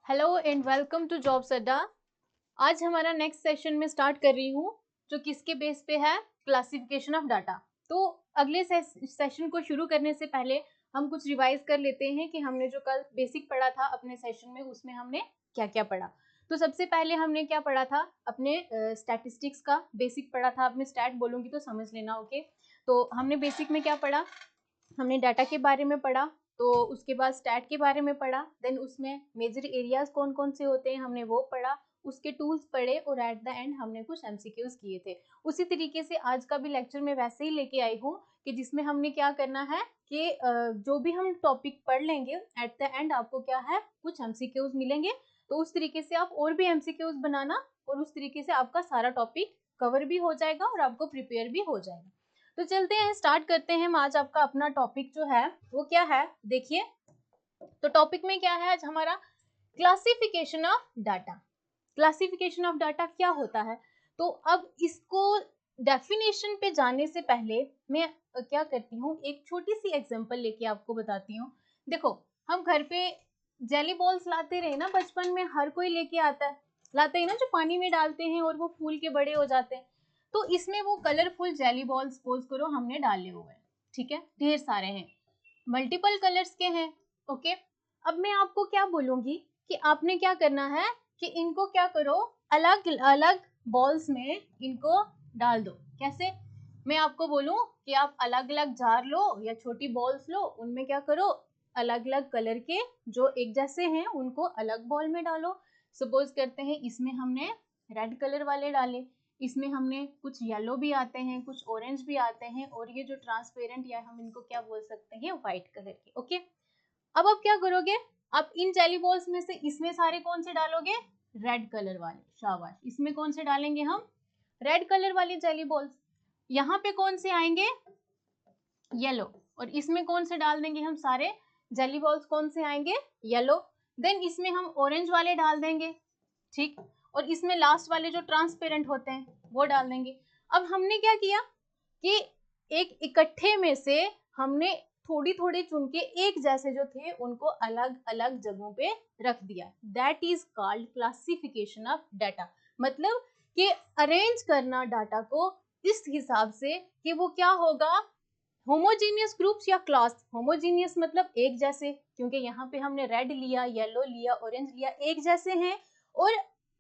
Hello and welcome to Jobs Adda. आज हमारा next session में स्टार्ट कर रही हूँ जो किसके बेस पे है, क्लासिफिकेशन ऑफ डाटा। तो अगले सेशन को शुरू करने से पहले हम कुछ रिवाइज कर लेते हैं कि हमने जो कल बेसिक पढ़ा था अपने सेशन में, उसमें हमने क्या क्या पढ़ा। तो सबसे पहले हमने क्या पढ़ा था, अपने स्टैटिस्टिक्स का बेसिक पढ़ा था। अब मैं स्टैट बोलूँगी तो समझ लेना, ओके। तो हमने बेसिक में क्या पढ़ा, हमने डाटा के बारे में पढ़ा, तो उसके बाद स्टैट के बारे में पढ़ा, देन उसमें मेजर एरियाज कौन कौन से होते हैं हमने वो पढ़ा, उसके टूल्स पढ़े और एट द एंड हमने कुछ एमसीक्यूज किए थे। उसी तरीके से आज का भी लेक्चर मैं वैसे ही लेके आई हूँ कि जिसमें हमने क्या करना है कि जो भी हम टॉपिक पढ़ लेंगे एट द एंड आपको क्या है, कुछ एमसीक्यूज मिलेंगे। तो उस तरीके से आप और भी एमसीक्यूज बनाना और उस तरीके से आपका सारा टॉपिक कवर भी हो जाएगा और आपको प्रिपेयर भी हो जाएगा। तो चलते हैं, स्टार्ट करते हैं। आज आपका अपना टॉपिक जो है वो क्या है, देखिए। तो टॉपिक में क्या है आज हमारा, classification of data. Classification of data क्या होता है, तो अब इसको डेफिनेशन पे जाने से पहले मैं क्या करती हूँ, एक छोटी सी एग्जांपल लेके आपको बताती हूँ। देखो, हम घर पे जेली बॉल्स लाते रहे ना, बचपन में हर कोई लेके आता है, लाते हैं ना, जो पानी में डालते हैं और वो फूल के बड़े हो जाते हैं। तो इसमें वो कलरफुल जेली बॉल्स सपोज करो हमने डाले हुए हैं, ठीक है, ढेर सारे हैं, मल्टीपल कलर्स के हैं, ओके। अब मैं आपको क्या बोलूंगी कि आपने क्या करना है कि इनको क्या करो, अलग अलग बॉल्स में इनको डाल दो। कैसे, मैं आपको बोलूं कि आप अलग अलग जार लो या छोटी बॉल्स लो, उनमें क्या करो, अलग अलग कलर के जो एक जैसे हैं उनको अलग बॉल में डालो। सपोज करते हैं इसमें हमने रेड कलर वाले डाले, इसमें हमने कुछ येलो भी आते हैं, कुछ ऑरेंज भी आते हैं, और ये जो ट्रांसपेरेंट या हम इनको क्या बोल सकते हैं, व्हाइट कलर के, ओके। अब आप क्या करोगे, आप इन जेली बॉल्स में से इसमें सारे कौन से डालोगे, रेड कलर वाले, शाबाश। इसमें कौन से डालेंगे हम, रेड कलर वाले जेली बॉल्स। यहाँ पे कौन से आएंगे, येलो। और इसमें कौन से डाल देंगे हम, सारे जेली बॉल्स कौन से आएंगे, येलो। देन इसमें हम ऑरेंज वाले डाल देंगे, ठीक। और इसमें लास्ट वाले जो ट्रांसपेरेंट होते हैं वो डाल देंगे। अब हमने क्या किया कि एक इकट्ठे में से हमने थोड़ी थोड़ी चुन के एक जैसे जो थे उनको अलग अलग जगहों पे रख दिया। That is called classification of data. मतलब कि अरेंज करना डाटा को इस हिसाब से कि वो क्या होगा, होमोजीनियस ग्रुप्स या क्लास। होमोजीनियस मतलब एक जैसे, क्योंकि यहाँ पे हमने रेड लिया, येलो लिया, ऑरेंज लिया, एक जैसे हैं और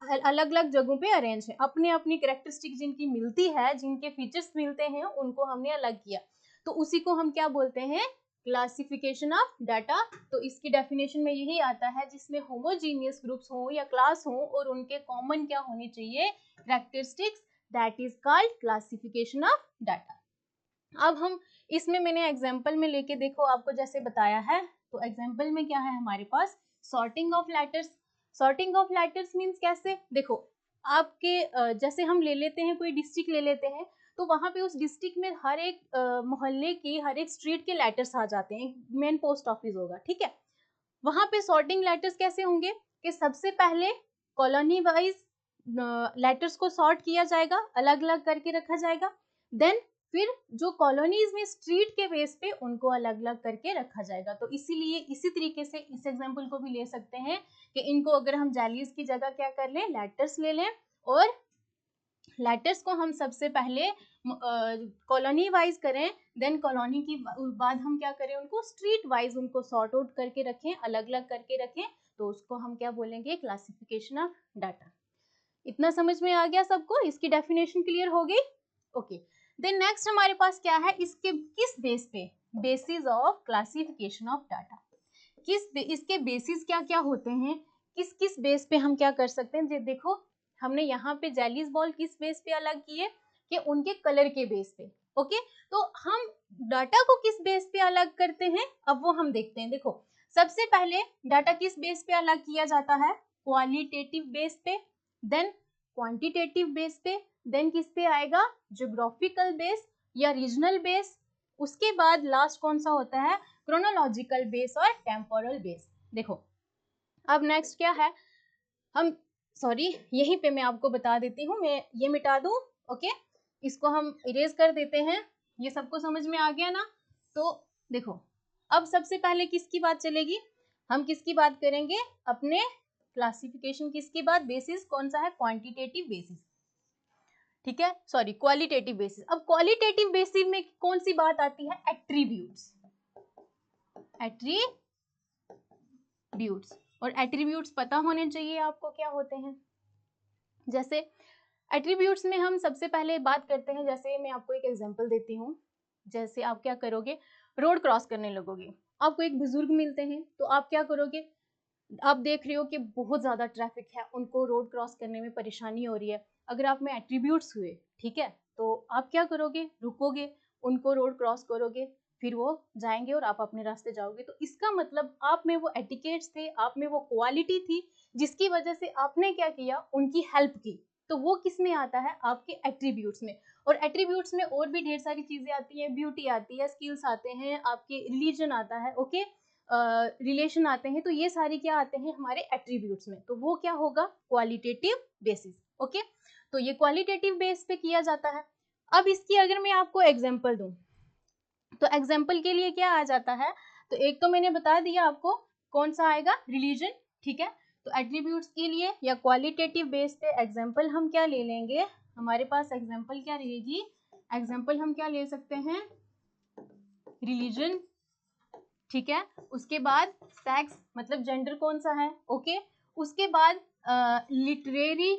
अलग अलग जगहों पे अरेंज है, अपने अपनी कैरेक्टरिस्टिक जिनकी मिलती है, जिनके फीचर्स मिलते हैं उनको हमने अलग किया। तो उसी को हम क्या बोलते हैं, क्लासिफिकेशन ऑफ डाटा। तो इसकी डेफिनेशन में यही आता है, जिसमें होमोजीनियस ग्रुप्स हो या क्लास हो और उनके कॉमन क्या होनी चाहिए, characteristics, that is called classification of data. अब हम इसमें मैंने एग्जाम्पल में लेके देखो आपको जैसे बताया है। तो एग्जाम्पल में क्या है हमारे पास, sorting of letters. Sorting of letters means कैसे, देखो आपके जैसे हम ले लेते हैं, कोई डिस्ट्रिक्ट ले लेते हैं, तो वहां पे उस डिस्ट्रिक्ट में हर एक मोहल्ले की, हर एक स्ट्रीट के लेटर्स आ जाते हैं, मेन पोस्ट ऑफिस होगा, ठीक है। वहां पे सॉर्टिंग लेटर्स कैसे होंगे कि सबसे पहले कॉलोनी वाइज लेटर्स को सॉर्ट किया जाएगा, अलग अलग करके रखा जाएगा। देन फिर जो कॉलोनीज में स्ट्रीट के बेस पे उनको अलग अलग करके रखा जाएगा। तो इसीलिए इसी तरीके से इस एग्जांपल को भी ले सकते हैं कि इनको अगर हम जैलीज की जगह क्या कर लें, लेटर्स ले लें, और लेटर्स को हम सबसे पहले कॉलोनी वाइज करें, देन कॉलोनी की बाद हम क्या करें, उनको स्ट्रीट वाइज उनको सॉर्ट आउट करके रखें, अलग अलग करके रखें। तो उसको हम क्या बोलेंगे, क्लासिफिकेशन ऑफ डाटा। इतना समझ में आ गया सबको, इसकी डेफिनेशन क्लियर हो गई, ओके। देन नेक्स्ट हमारे पास क्या है, इसके किस बेस पे, basis of classification of data. इसके बेसिस क्या क्या होते हैं, किस किस बेस पे हम क्या कर सकते हैं। देखो हमने यहाँ पे जेलीज बॉल किस बेस पे अलग किए, कि उनके कलर के बेस पे, ओके। तो हम डाटा को किस बेस पे अलग करते हैं, अब वो हम देखते हैं। देखो सबसे पहले डाटा किस बेस पे अलग किया जाता है, क्वालिटेटिव बेस पे, देन क्वांटिटेटिव बेस पे, देन किस पे आएगा, ज्योग्राफिकल बेस या रीजनल बेस। उसके बाद लास्ट कौन सा होता है, क्रोनोलॉजिकल बेस और टेम्पोरल बेस। देखो अब नेक्स्ट क्या है, हम सॉरी यहीं पे मैं आपको बता देती हूँ, मैं ये मिटा दूं, ओके, इसको हम इरेज कर देते हैं। ये सबको समझ में आ गया ना। तो देखो अब सबसे पहले किसकी बात चलेगी, हम किसकी बात करेंगे, अपने क्लासिफिकेशन किसके बाद? बेसिस कौन सा है? क्वांटिटेटिव बेसिस, ठीक है, सॉरी क्वालिटेटिव बेसिस। अब क्वालिटेटिव बेसिस में कौन सी बात आती है? एट्रीब्यूट्स। एट्रीब्यूट्स, और एट्रीब्यूट्स पता होने चाहिए आपको क्या होते हैं। जैसे एट्रीब्यूट्स में हम सबसे पहले बात करते हैं, जैसे मैं आपको एक एग्जांपल देती हूँ। जैसे आप क्या करोगे, रोड क्रॉस करने लगोगे, आपको एक बुजुर्ग मिलते हैं, तो आप क्या करोगे, आप देख रहे हो कि बहुत ज़्यादा ट्रैफिक है, उनको रोड क्रॉस करने में परेशानी हो रही है। अगर आप में एट्रीब्यूट्स हुए, ठीक है, तो आप क्या करोगे, रुकोगे, उनको रोड क्रॉस करोगे, फिर वो जाएंगे और आप अपने रास्ते जाओगे। तो इसका मतलब आप में वो एटिकेट्स थे, आप में वो क्वालिटी थी, जिसकी वजह से आपने क्या किया, उनकी हेल्प की। तो वो किस में आता है? आपके एट्रीब्यूट्स में। और एट्रीब्यूट्स में और भी ढेर सारी चीजें आती है, ब्यूटी आती है, स्किल्स आते हैं, आपके रिलीजन आता है, ओके, रिलेशन आते हैं। तो ये सारी क्या आते हैं? हमारे एट्रीब्यूट्स में। तो वो क्या होगा? Qualitative basis, okay. तो ये क्वालिटेटिव बेस पे किया जाता है। अब इसकी अगर मैं आपको एग्जांपल दूं, तो एग्जांपल के लिए क्या आ जाता है? तो एक तो मैंने बता दिया आपको, कौन सा आएगा? रिलीजन, ठीक है। तो एट्रीब्यूट्स के लिए या क्वालिटेटिव बेस पे एग्जांपल हम क्या ले लेंगे? हमारे पास एग्जांपल क्या रहेगी? एग्जांपल हम क्या ले सकते हैं? रिलीजन, ठीक है। उसके बाद सेक्स, मतलब जेंडर कौन सा है, ओके। उसके बाद लिटरेरी,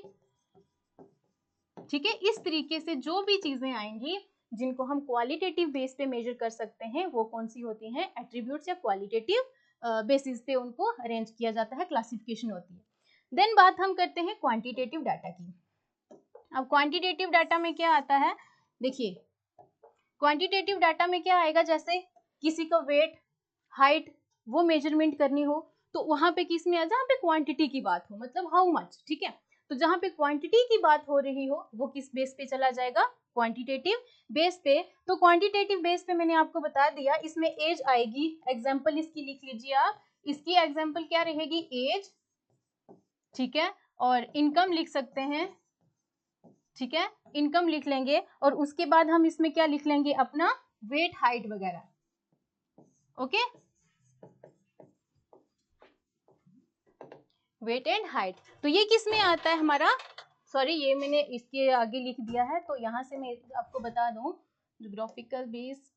ठीक है। इस तरीके से जो भी चीजें आएंगी जिनको हम क्वालिटेटिव बेस पे मेजर कर सकते हैं, वो कौन सी होती हैं? एट्रीब्यूट्स या क्वालिटेटिव बेसिस पे उनको अरेंज किया जाता है, क्लासिफिकेशन होती है। देन बात हम करते हैं क्वांटिटेटिव डाटा की। अब क्वांटिटेटिव डाटा में क्या आता है? देखिए, क्वांटिटेटिव डाटा में क्या आएगा? जैसे किसी का वेट, हाइट, वो मेजरमेंट करनी हो, तो वहां पे किस में आ? जहाँ पे क्वांटिटी की बात हो, मतलब हाउ मच, ठीक है। तो जहाँ पे क्वांटिटी की बात हो रही हो, वो किस बेस पे चला जाएगा? क्वांटिटेटिव बेस पे। तो क्वांटिटेटिव बेस पे मैंने आपको बता दिया, इसमें एज आएगी। एग्जांपल इसकी लिख लीजिए आप, इसकी एग्जांपल क्या रहेगी? एज, ठीक है। और इनकम लिख सकते हैं, ठीक है, इनकम लिख लेंगे। और उसके बाद हम इसमें क्या लिख लेंगे? अपना वेट, हाइट वगैरह, ओके, वेट एंड हाइट। तो ये किस में आता है हमारा? सॉरी, ये मैंने इसके आगे लिख दिया है, तो यहाँ से मैं आपको बता दूं, जोग्राफिकल बेस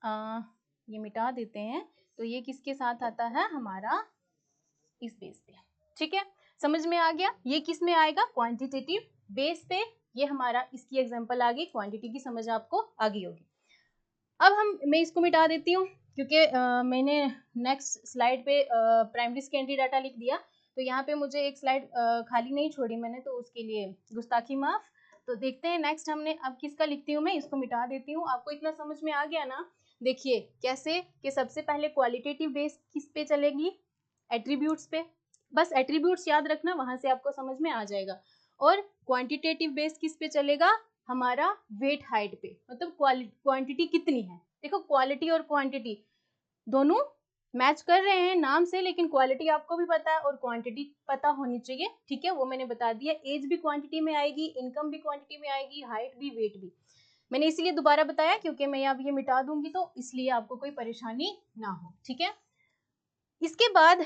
ये मिटा देते हैं। तो ये किसके साथ आता है? हमारा इस बेस पे, ठीक है। समझ में आ गया? ये किस में आएगा? क्वांटिटेटिव बेस पे। ये हमारा, इसकी एग्जांपल आ गई, क्वांटिटी की समझ आपको आ गई होगी। अब मैं इसको मिटा देती हूँ, क्योंकि मैंने नेक्स्ट स्लाइड पे प्राइमरी सेकेंडरी डाटा लिख दिया, तो यहाँ पे मुझे एक स्लाइड खाली नहीं छोड़ी मैंने, तो उसके लिए गुस्ताखी माफ। तो देखते हैं नेक्स्ट हमने अब किसका लिखती हूँ मैं, इसको मिटा देती हूँ। आपको इतना समझ में आ गया ना? देखिए कैसे कि सबसे पहले क्वालिटेटिव बेस किस पे चलेगी? एट्रीब्यूट्स पे। बस एट्रीब्यूट्स याद रखना, वहां से आपको समझ में आ जाएगा। और क्वांटिटेटिव बेस किस पे चलेगा? हमारा वेट, हाइट पे, मतलब क्वांटिटी कितनी है। देखो, क्वालिटी और क्वांटिटी दोनों मैच कर रहे हैं नाम से, लेकिन क्वालिटी आपको भी पता है और क्वांटिटी पता होनी चाहिए, ठीक है। वो मैंने बता दिया, एज भी क्वांटिटी में आएगी, इनकम भी क्वांटिटी में आएगी, हाइट भी, वेट भी। मैंने इसीलिए दोबारा बताया, क्योंकि मैं अब ये मिटा दूंगी, तो इसलिए आपको कोई परेशानी ना हो, ठीक है। इसके बाद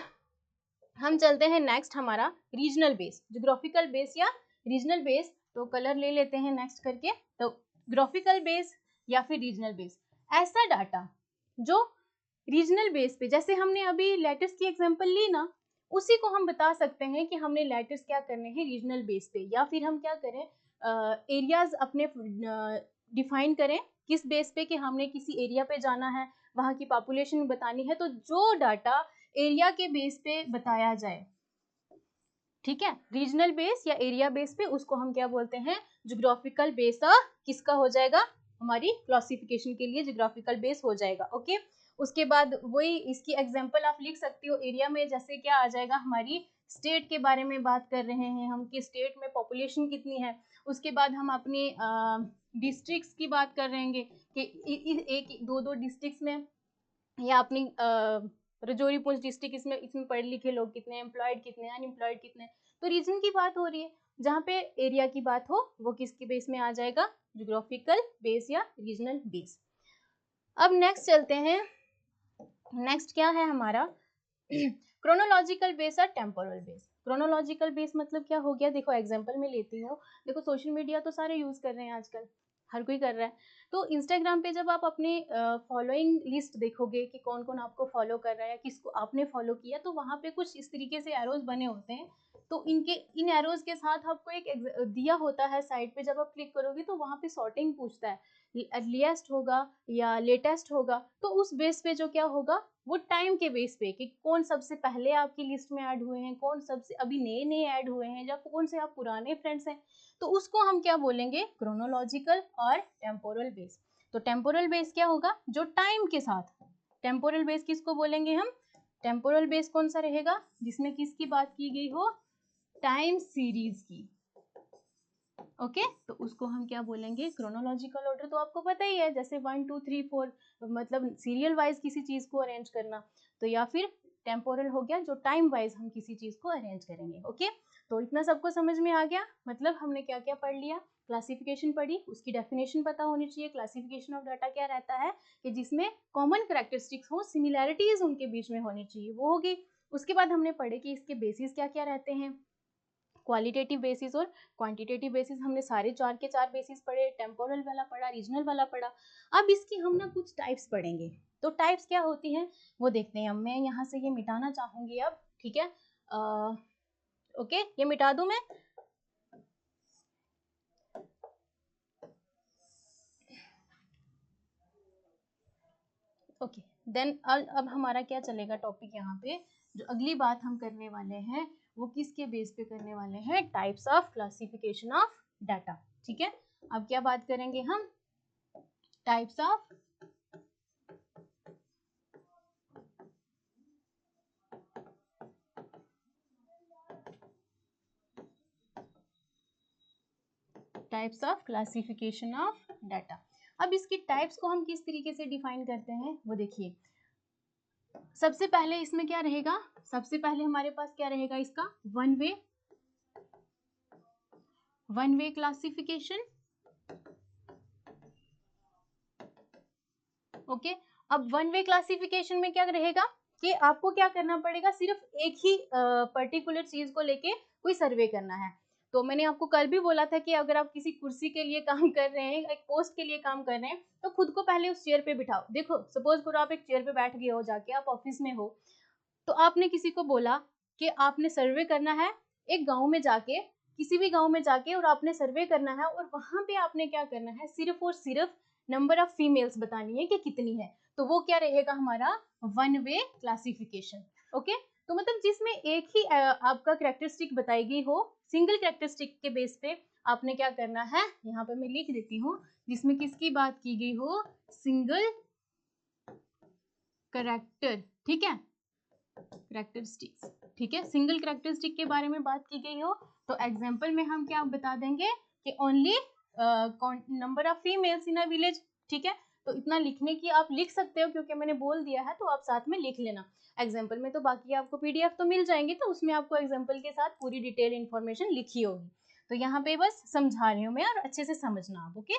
हम चलते हैं नेक्स्ट, हमारा रीजनल बेस, जोग्राफिकल बेस या रीजनल बेस। तो कलर ले लेते हैं नेक्स्ट करके। तो ग्राफिकल बेस या फिर रीजनल बेस, ऐसा डाटा जो रीजनल बेस पे, जैसे हमने अभी लेटर्स की एग्जांपल ली ना, उसी को हम बता सकते हैं कि हमने लेटर्स क्या करने हैं रीजनल बेस पे। या फिर हम क्या करें, एरियाज अपने डिफाइन करें, किस बेस पे कि हमने किसी एरिया पे जाना है, वहाँ की पॉपुलेशन बतानी है, तो जो डाटा एरिया के बेस पे बताया जाए, ठीक है, रीजनल बेस या एरिया बेस पे, उसको हम क्या बोलते हैं? Geographical base. किसका हो जाएगा? हमारी क्लासिफिकेशन के लिए ज्योग्राफिकल बेस हो जाएगा, ओके। उसके बाद वही इसकी एग्जांपल आप लिख सकती हो एरिया में, जैसे क्या आ जाएगा? हमारी स्टेट के बारे में बात कर रहे हैं हम कि स्टेट में पॉपुलेशन कितनी है। उसके बाद हम अपनी डिस्ट्रिक्ट्स की बात कर रहेंगे कि एक दो दो डिस्ट्रिक्ट्स में, या अपनी रजौरी पुंछ डिस्ट्रिक्ट, इसमें पढ़े लिखे लोग कितने, एम्प्लॉयड कितने, अनएम्प्लॉयड कितने। तो रीजन की बात हो रही है, जहाँ पे एरिया की बात हो वो किसके बेस में आ जाएगा? ज्योग्राफिकल बेस या रीजनल बेस। अब नेक्स्ट चलते हैं, नेक्स्ट क्या है हमारा? क्रोनोलॉजिकल बेस और टेम्पोरल बेस। क्रोनोलॉजिकल बेस मतलब क्या हो गया, देखो एग्जांपल में लेती हूँ, देखो सोशल मीडिया तो सारे यूज़ कर रहे हैं आजकल, हर कोई कर रहा है। तो इंस्टाग्राम पे जब आप अपने फॉलोइंग लिस्ट देखोगे कि कौन कौन आपको फॉलो कर रहा है या किसको आपने फॉलो किया, तो वहाँ पे कुछ इस तरीके से एरोज बने होते हैं। तो इन एरोज के साथ आपको एक दिया होता है साइड पे, जब आप क्लिक करोगे तो वहाँ पे सॉर्टिंग पूछता है, अर्लीस्ट होगा या लेटेस्ट होगा। तो उस बेस पे जो क्या होगा, वो टाइम के बेस पे कि कौन सबसे पहले आपकी लिस्ट में ऐड हुए हैं, कौन सबसे अभी नए नए ऐड हुए हैं, या कौन से आप पुराने फ्रेंड्स हैं, तो उसको हम क्या बोलेंगे, क्रोनोलॉजिकल और टेम्पोरल बेस। तो टेम्पोरल बेस क्या होगा, जो टाइम के साथ, टेम्पोरल बेस किसको बोलेंगे हम, टेम्पोरल बेस कौन सा रहेगा, जिसमें किसकी बात की गई हो, टाइम सीरीज की। ओके तो उसको हम क्या बोलेंगे, क्रोनोलॉजिकल ऑर्डर तो आपको पता ही है, जैसे 1 2 3 4 मतलब सीरियल वाइज किसी चीज को अरेंज करना, तो या फिर टेम्पोरल हो गया जो टाइम वाइज हम किसी चीज को अरेंज करेंगे। ओके तो इतना सबको समझ में आ गया, मतलब हमने क्या क्या पढ़ लिया, क्लासिफिकेशन पढ़ी, उसकी डेफिनेशन पता होनी चाहिए, क्लासिफिकेशन ऑफ डाटा क्या रहता है कि जिसमें कॉमन कैरेक्टरिस्टिक्स हो, सिमिलैरिटीज उनके बीच में होनी चाहिए, वो होगी। उसके बाद हमने पढ़े कि इसके बेसिस क्या क्या रहते हैं, क्वालिटेटिव बेसिस और क्वांटिटेटिव बेसिस, हमने सारे चार के चार बेसिस पढ़े, टेम्पोरल वाला पढ़ा, रीजनल वाला पढ़ा। अब इसकी हम ना कुछ टाइप्स पढ़ेंगे, तो टाइप्स क्या होती हैं वो देखते हैं। मैं यहाँ से ये मिटाना चाहूंगी अब, ठीक है, ओके ये मिटा दूं मैं, ओके देन अब हमारा क्या चलेगा टॉपिक यहाँ पे, जो अगली बात हम करने वाले हैं वो किसके बेस पे करने वाले हैं, types of classification of data. ठीक है, अब क्या बात करेंगे हम, types of classification of data. अब इसकी टाइप्स को हम किस तरीके से डिफाइन करते हैं वो देखिए। सबसे पहले इसमें क्या रहेगा, सबसे पहले हमारे पास क्या रहेगा, इसका वन वे क्लासिफिकेशन। ओके अब वन वे क्लासिफिकेशन में क्या रहेगा कि आपको क्या करना पड़ेगा, सिर्फ एक ही पर्टिकुलर चीज को लेके कोई सर्वे करना है। तो मैंने आपको कल भी बोला था कि अगर आप किसी कुर्सी के लिए काम कर रहे हैं, एक पोस्ट के लिए काम कर रहे हैं, तो खुद को पहले उस चेयर पे बिठाओ। देखो सपोज करो आप एक चेयर पे बैठ गए हो, जाके आप ऑफिस में हो, तो आपने किसी को बोला कि आपने सर्वे करना है एक गांव में जाके, किसी भी गांव में जाके, और आपने सर्वे करना है, और वहां पे आपने क्या करना है, सिर्फ और सिर्फ नंबर ऑफ फीमेल्स बतानी है कि कितनी है, तो वो क्या रहेगा हमारा वन वे क्लासिफिकेशन। ओके तो मतलब जिसमें एक ही आपका कैरेक्टरिस्टिक बताई गई हो, सिंगल कैरेक्टरिस्टिक के बेस पे आपने क्या करना है, यहाँ पे मैं लिख देती हूँ, जिसमें किसकी बात की गई हो, सिंगल कैरेक्टर, ठीक है, कैरेक्टरिस्टिक्स, ठीक है, सिंगल कैरेक्टरिस्टिक के बारे में बात की गई हो, तो एग्जांपल में हम क्या बता देंगे कि only number of females in a village. ठीक है तो इतना लिखने की आप लिख सकते हो, क्योंकि मैंने बोल दिया है तो आप साथ में लिख लेना। एग्जाम्पल में तो बाकी आपको पीडीएफ तो मिल जाएंगे, तो उसमें आपको एग्जाम्पल के साथ पूरी डिटेल इन्फॉर्मेशन लिखी होगी, तो यहाँ पे बस समझा रही हूँ मैं, और अच्छे से समझना आप। ओके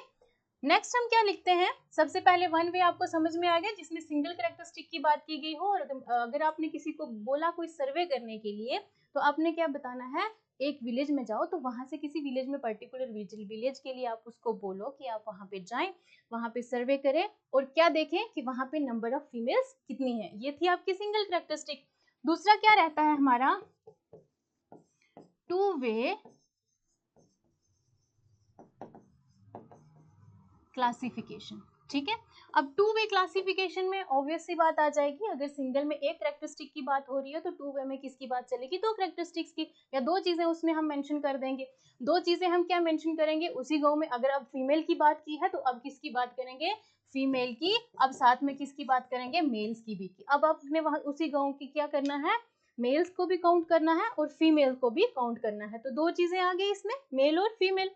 नेक्स्ट हम क्या लिखते हैं, सबसे पहले वन वे आपको समझ में आ गया, जिसमें सिंगल कैरेक्टरिस्टिक की बात की गई हो, और अगर आपने किसी को बोला कोई सर्वे करने के लिए, तो आपने क्या बताना है, एक विलेज में जाओ, तो वहां से किसी विलेज में पर्टिकुलर विलेज के लिए आप उसको बोलो कि आप वहां पे जाएं, वहां पे सर्वे करें, और क्या देखें कि वहां पे नंबर ऑफ फीमेल्स कितनी है। ये थी आपकी सिंगल कैरेक्टरिस्टिक। दूसरा क्या रहता है हमारा, टू वे क्लासिफिकेशन। ठीक है अब टू वे क्लासिफिकेशन में ऑब्वियस सी बात आ जाएगी, अगर सिंगल में एक कैरेक्टरिस्टिक की बात हो रही है, तो टू वे में किसकी बात चलेगी, दो कैरेक्टरिस्टिक्स की, या दो चीजें उसमें हम मेंशन कर देंगे। दो चीजें हम क्या मेंशन करेंगे, उसी गांव में अगर अब फीमेल की बात की है, तो अब किसकी बात करेंगे, फीमेल की, अब साथ में किसकी बात करेंगे, मेल्स की भी की। अब आपने वहां उसी गाँव की क्या करना है, मेल्स को भी काउंट करना है और फीमेल को भी काउंट करना है, तो दो चीजें आ गई इसमें, मेल और फीमेल।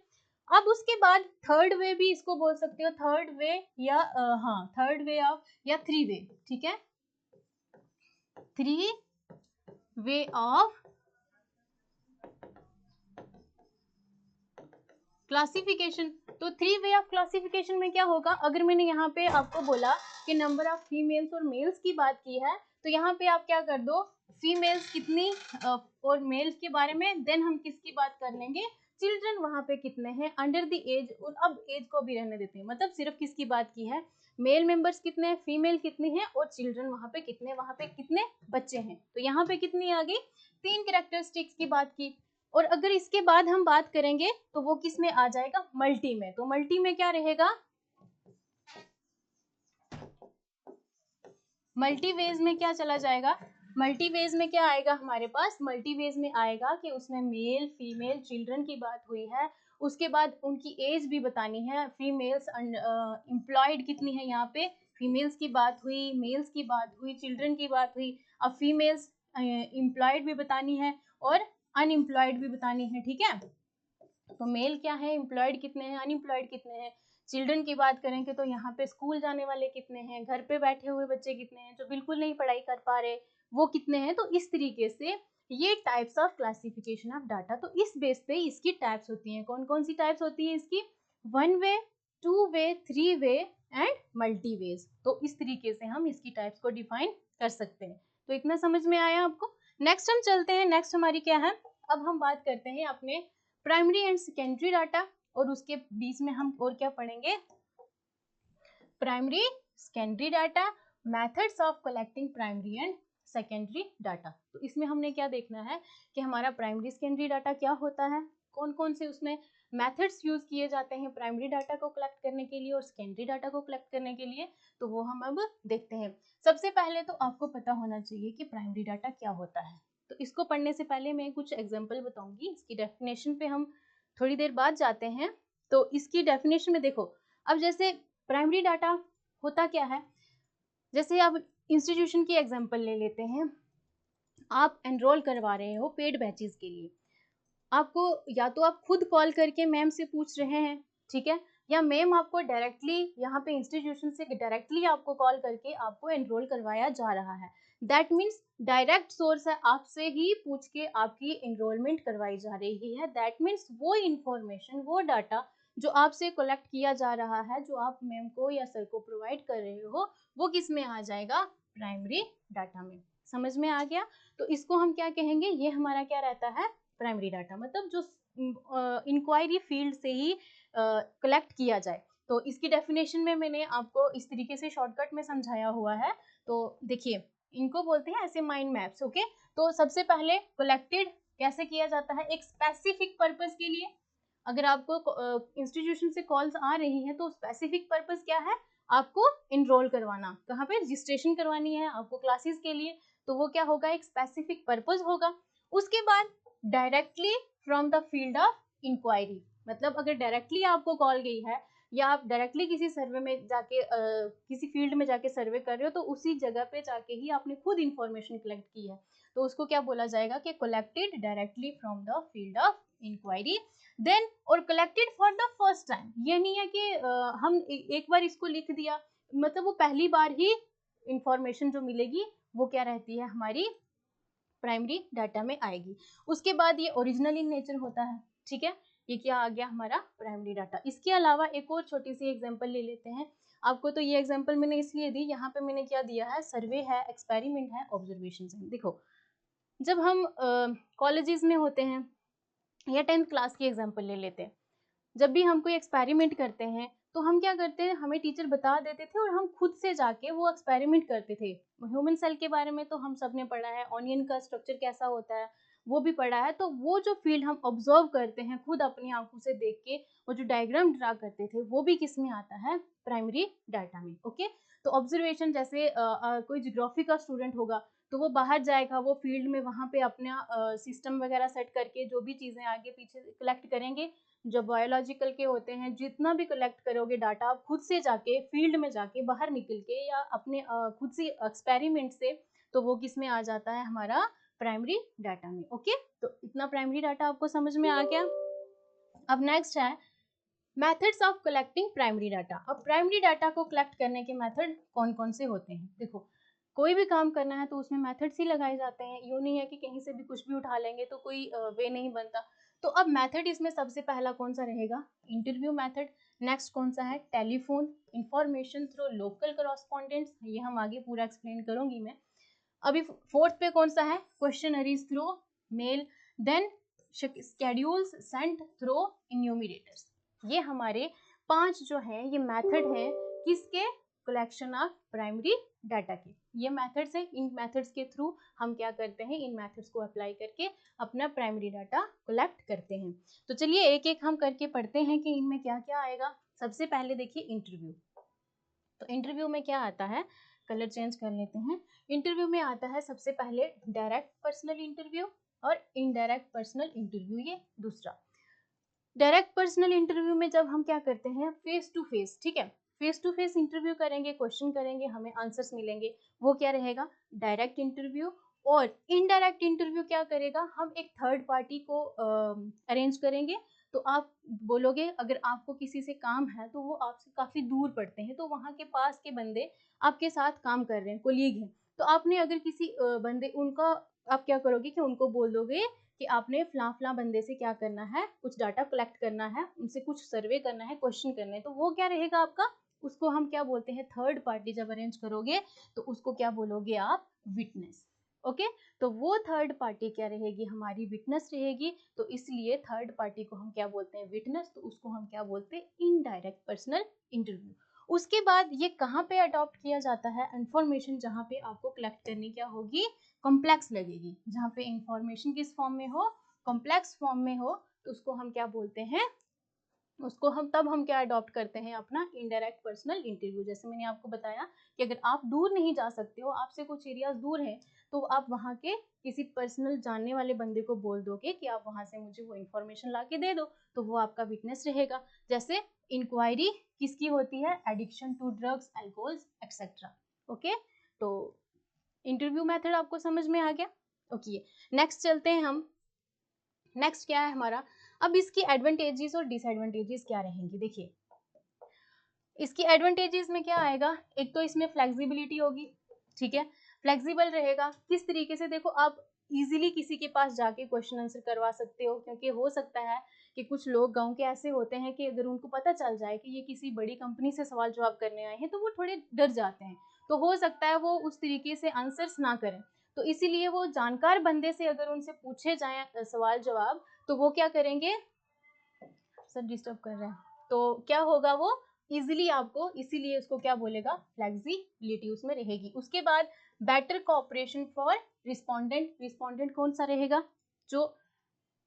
अब उसके बाद थर्ड वे भी इसको बोल सकते हो, थर्ड वे या हाँ थर्ड वे ऑफ, या थ्री वे, ठीक है, थ्री वे ऑफ क्लासिफिकेशन। तो 3 वे ऑफ क्लासिफिकेशन में क्या होगा, अगर मैंने यहाँ पे आपको बोला कि नंबर ऑफ फीमेल्स और मेल्स की बात की है, तो यहाँ पे आप क्या कर दो, फीमेल्स कितनी और मेल्स के बारे में, देन हम किसकी बात कर लेंगे, चिल्ड्रन वहाँ पे कितने हैं अंडर द एज, और अब एज को भी रहने देते हैं, मतलब सिर्फ किसकी बात की है, मेल मेंबर्स कितने हैं, फीमेल कितनी है, और चिल्ड्रन वहाँ पे कितने बच्चे हैं। तो यहाँ पे कितनी आ गई, 3 कैरेक्टरिस्टिक्स की बात की। और अगर इसके बाद हम बात करेंगे तो वो किस में आ जाएगा, मल्टी में। तो मल्टी में क्या रहेगा, मल्टीवेज में क्या चला जाएगा, मल्टीवेज में क्या आएगा हमारे पास, मल्टीवेज में आएगा कि उसमें मेल फीमेल चिल्ड्रन की बात हुई है, उसके बाद उनकी एज भी बतानी है, फीमेल्स एम्प्लॉयड कितनी है, यहाँ पे फीमेल्स की बात हुई, मेल्स की बात हुई, चिल्ड्रन की बात हुई, अब फीमेल्स एम्प्लॉयड भी बतानी है और अनएम्प्लॉयड भी बतानी है, ठीक है। तो मेल क्या है, एम्प्लॉयड कितने हैं, अनएम्प्लॉयड कितने हैं, चिल्ड्रन की बात करेंगे तो यहाँ पे स्कूल जाने वाले कितने हैं, घर पे बैठे हुए बच्चे कितने हैं, जो बिल्कुल नहीं पढ़ाई कर पा रहे वो कितने हैं। तो इस तरीके से ये types of classification of data, तो इस बेस पे इसकी टाइप्स होती हैं। कौन कौन सी टाइप्स होती हैं इसकी, 1 वे, 2 वे, 3 वे एंड मल्टी वेज। तो इस तरीके से हम इसकी टाइप्स को डिफाइन कर सकते हैं। तो इतना समझ में आया आपको। नेक्स्ट हम चलते हैं, नेक्स्ट हमारी क्या है, अब हम बात करते हैं अपने प्राइमरी एंड सेकेंडरी डाटा, और उसके बीच में हम और क्या पढ़ेंगे, primary secondary data, methods of collecting primary and secondary data. तो इसमें हमने क्या देखना है कि हमारा प्राइमरी सेकेंडरी डाटा क्या होता है, कौन कौन से उसमें मेथड्स यूज किए जाते हैं प्राइमरी डाटा को कलेक्ट करने के लिए और सेकेंडरी डाटा को कलेक्ट करने के लिए, तो वो हम अब देखते हैं। सबसे पहले तो आपको पता होना चाहिए कि प्राइमरी डाटा क्या होता है। तो इसको पढ़ने से पहले मैं कुछ एग्जाम्पल बताऊंगी, इसकी डेफिनेशन पे हम थोड़ी देर बाद जाते हैं। तो इसकी डेफिनेशन में देखो, अब जैसे प्राइमरी डाटा होता क्या है, जैसे आप इंस्टीट्यूशन की एग्जांपल ले लेते हैं, आप एनरोल करवा रहे हो पेड बैचेस के लिए, आपको या तो आप खुद कॉल करके मैम से पूछ रहे हैं, ठीक है, या मैम आपको डायरेक्टली यहाँ पे इंस्टीट्यूशन से डायरेक्टली आपको कॉल करके आपको एनरोल करवाया जा रहा है। दैट मीन्स डायरेक्ट सोर्स है, आपसे ही पूछ के आपकी एनरोलमेंट करवाई जा रही है। दैट मीन्स वो इंफॉर्मेशन, वो डाटा जो आपसे कलेक्ट किया जा रहा है, जो आप मैम को या सर को प्रोवाइड कर रहे हो, वो किस में आ जाएगा, प्राइमरी डाटा में। समझ में आ गया। तो इसको हम क्या कहेंगे, ये हमारा क्या रहता है, प्राइमरी डाटा, मतलब जो इंक्वायरी फील्ड से ही कलेक्ट किया जाए। तो इसकी डेफिनेशन में मैंने आपको इस तरीके से शॉर्टकट में समझाया हुआ है। तो देखिए, इनको बोलते हैं ऐसे माइंड मैप्स, ओके। तो सबसे पहले कलेक्टेड कैसे किया जाता है, एक स्पेसिफिक पर्पस के लिए। अगर आपको इंस्टीट्यूशन से कॉल्स आ रही हैं तो स्पेसिफिक पर्पस क्या है, आपको इनरोल करवाना, कहाँ पे, रजिस्ट्रेशन करवानी है आपको क्लासेस के लिए, तो वो क्या होगा, एक स्पेसिफिक पर्पस होगा। उसके बाद directly from the field of inquiry, मतलब अगर डायरेक्टली आपको कॉल गई है या आप डायरेक्टली किसी सर्वे में जाके किसी फील्ड में जाके सर्वे कर रहे हो, तो उसी जगह पे जाके ही आपने खुद इंफॉर्मेशन कलेक्ट की है, तो उसको क्या बोला जाएगा कि collected directly from the field of enquiry. Then और collected for the first time, ये नहीं है कि हम एक बार इसको लिख दिया, मतलब वो पहली बार ही इंफॉर्मेशन जो मिलेगी वो क्या रहती है, हमारी प्राइमरी डाटा में आएगी। उसके बाद ये ओरिजिनल इन नेचर होता है, ठीक है, ये क्या आ गया हमारा प्राइमरी डाटा। इसके अलावा एक और छोटी सी एग्जांपल ले लेते हैं। आपको तो ये एग्जांपल मैंने इसलिए दी, यहाँ पे मैंने क्या दिया है, सर्वे है, एक्सपेरिमेंट है, ऑब्जर्वेशन है। देखो, जब हम कॉलेजेस में होते हैं या 10th क्लास की एग्जांपल ले लेते हैं, जब भी हम कोई एक्सपेरिमेंट करते हैं तो हम क्या करते हैं, हमें टीचर बता देते थे और हम खुद से जाके वो एक्सपेरिमेंट करते थे। ह्यूमन सेल के बारे में तो हम सब ने पढ़ा है, ऑनियन का स्ट्रक्चर कैसा होता है वो भी पढ़ा है। तो वो जो फील्ड हम ऑब्जर्व करते हैं खुद अपनी आंखों से देख के, वो जो डायग्राम ड्रा करते थे, वो भी किस में आता है, प्राइमरी डाटा में, ओके। तो ऑब्जर्वेशन, जैसे कोई ज्योग्राफी का स्टूडेंट होगा तो वो बाहर जाएगा, वो फील्ड में वहाँ पे अपना सिस्टम वगैरह सेट करके जो भी चीज़ें आगे पीछे कलेक्ट करेंगे, जो बायोलॉजिकल के होते हैं, जितना भी कलेक्ट करोगे डाटा आप खुद से जाके फील्ड में जाके बाहर निकल के या अपने खुद से एक्सपेरिमेंट से, तो वो किस में आ जाता है, हमारा प्राइमरी डाटा में, ओके। तो इतना प्राइमरी डाटा आपको समझ में आ गया। अब नेक्स्ट है methods of collecting primary data. अब प्राइमरी डाटा को कलेक्ट करने के मेथड कौन कौन से होते हैं, देखो, कोई भी काम करना है तो उसमें मेथड्स ही लगाए जाते हैं, यूँ नहीं है कि कहीं से भी कुछ भी उठा लेंगे तो कोई वे नहीं बनता। तो अब मेथड इसमें सबसे पहला कौन सा रहेगा, इंटरव्यू मेथड। नेक्स्ट कौन सा है, telephone, information through local correspondents, ये हम आगे पूरा एक्सप्लेन करूंगी मैं। अभी फोर्थ पे कौन सा है, questionnaires through mail, then schedules sent through enumerators. ये हमारे 5 जो है ये मेथड है किसके, कलेक्शन ऑफ प्राइमरी डाटा के। ये मेथड्स है, इन मेथड्स के थ्रू हम क्या करते हैं, इन मेथड्स को अप्लाई करके अपना प्राइमरी डाटा कलेक्ट करते हैं। तो चलिए एक एक हम करके पढ़ते हैं कि इनमें क्या क्या आएगा। सबसे पहले देखिए इंटरव्यू। तो इंटरव्यू में क्या आता है, कलर चेंज कर लेते हैं। इंटरव्यू में आता है सबसे पहले डायरेक्ट पर्सनल इंटरव्यू और इनडायरेक्ट पर्सनल इंटरव्यू। ये दूसरा डायरेक्ट पर्सनल इंटरव्यू में जब हम क्या करते हैं, फेस टू फेस, ठीक है, फेस टू फेस इंटरव्यू करेंगे, क्वेश्चन करेंगे, हमें आंसर्स मिलेंगे, वो क्या रहेगा, डायरेक्ट इंटरव्यू। और इनडायरेक्ट इंटरव्यू क्या करेगा, हम एक थर्ड पार्टी को अरेंज करेंगे। तो आप बोलोगे अगर आपको किसी से काम है तो वो आपसे काफ़ी दूर पड़ते हैं, तो वहाँ के पास के बंदे आपके साथ काम कर रहे हैं, कोलीग हैं, तो आपने अगर किसी बंदे उनका आप क्या करोगे कि उनको बोल दोगे कि आपने फलां फलां बंदे से क्या करना है, कुछ डाटा कलेक्ट करना है, उनसे कुछ सर्वे करना है, क्वेश्चन करने हैं, तो वो क्या रहेगा आपका, उसको हम क्या बोलते हैं, थर्ड पार्टी जब अरेंज करोगे तो उसको क्या बोलोगे आप, विटनेस। ओके, तो वो थर्ड पार्टी क्या रहेगी, हमारी विटनेस रहेगी। तो इसलिए थर्ड पार्टी को हम क्या बोलते हैं, विटनेस, तो उसको हम क्या बोलते हैं, इनडायरेक्ट पर्सनल इंटरव्यू। उसके बाद ये कहाँ पे अडॉप्ट किया जाता है, इंफॉर्मेशन जहाँ पे आपको कलेक्ट करनी क्या होगी, कॉम्प्लेक्स लगेगी, जहाँ पे इंफॉर्मेशन किस फॉर्म में हो, कॉम्प्लेक्स फॉर्म में हो, तो उसको हम क्या बोलते हैं, उसको हम क्या अडॉप्ट करते हैं, अपना इनडायरेक्ट पर्सनल इंटरव्यू। जैसे मैंने आपको बताया कि अगर आप दूर नहीं जा सकते हो, आपसे कुछ एरियाज दूर हैं, तो आप वहाँ के किसी पर्सनल जानने वाले बंदे को बोल दोगे कि आप वहाँ से मुझे वो इन्फॉर्मेशन ला के दे दो, तो वो आपका विटनेस रहेगा। जैसे इंक्वायरी किसकी होती है, addiction to drugs, alcohols etcetera. Okay, तो इंटरव्यू मेथड आपको समझ में आ गया। ओके, नेक्स्ट चलते हैं हम। नेक्स्ट क्या है हमारा, अब इसकी एडवांटेजेस और डिसएडवांटेजेस क्या रहेंगी। देखिए इसकी एडवांटेजेस में क्या आएगा, एक तो इसमें फ्लेक्सिबिलिटी होगी, ठीक है, फ्लेक्सिबल रहेगा। किस तरीके से, देखो आप इजीली किसी के पास जाके क्वेश्चन आंसर करवा सकते हो, क्योंकि हो सकता है कि कुछ लोग गांव के ऐसे होते हैं कि अगर उनको पता चल जाए कि ये किसी बड़ी कंपनी से सवाल जवाब करने आए हैं तो वो थोड़े डर जाते हैं, तो हो सकता है वो उस तरीके से आंसर्स ना करें। तो इसीलिए वो जानकार बंदे से अगर उनसे पूछे जाए सवाल जवाब, तो वो क्या करेंगे, सर डिस्टर्ब कर रहे हैं, तो क्या होगा, वो इजीली आपको, इसीलिए उसको क्या बोलेगा, फ्लेक्सिबिलिटी उसमें रहेगी। उसके बाद better cooperation for respondent. Respondent कौन सा रहेगा, जो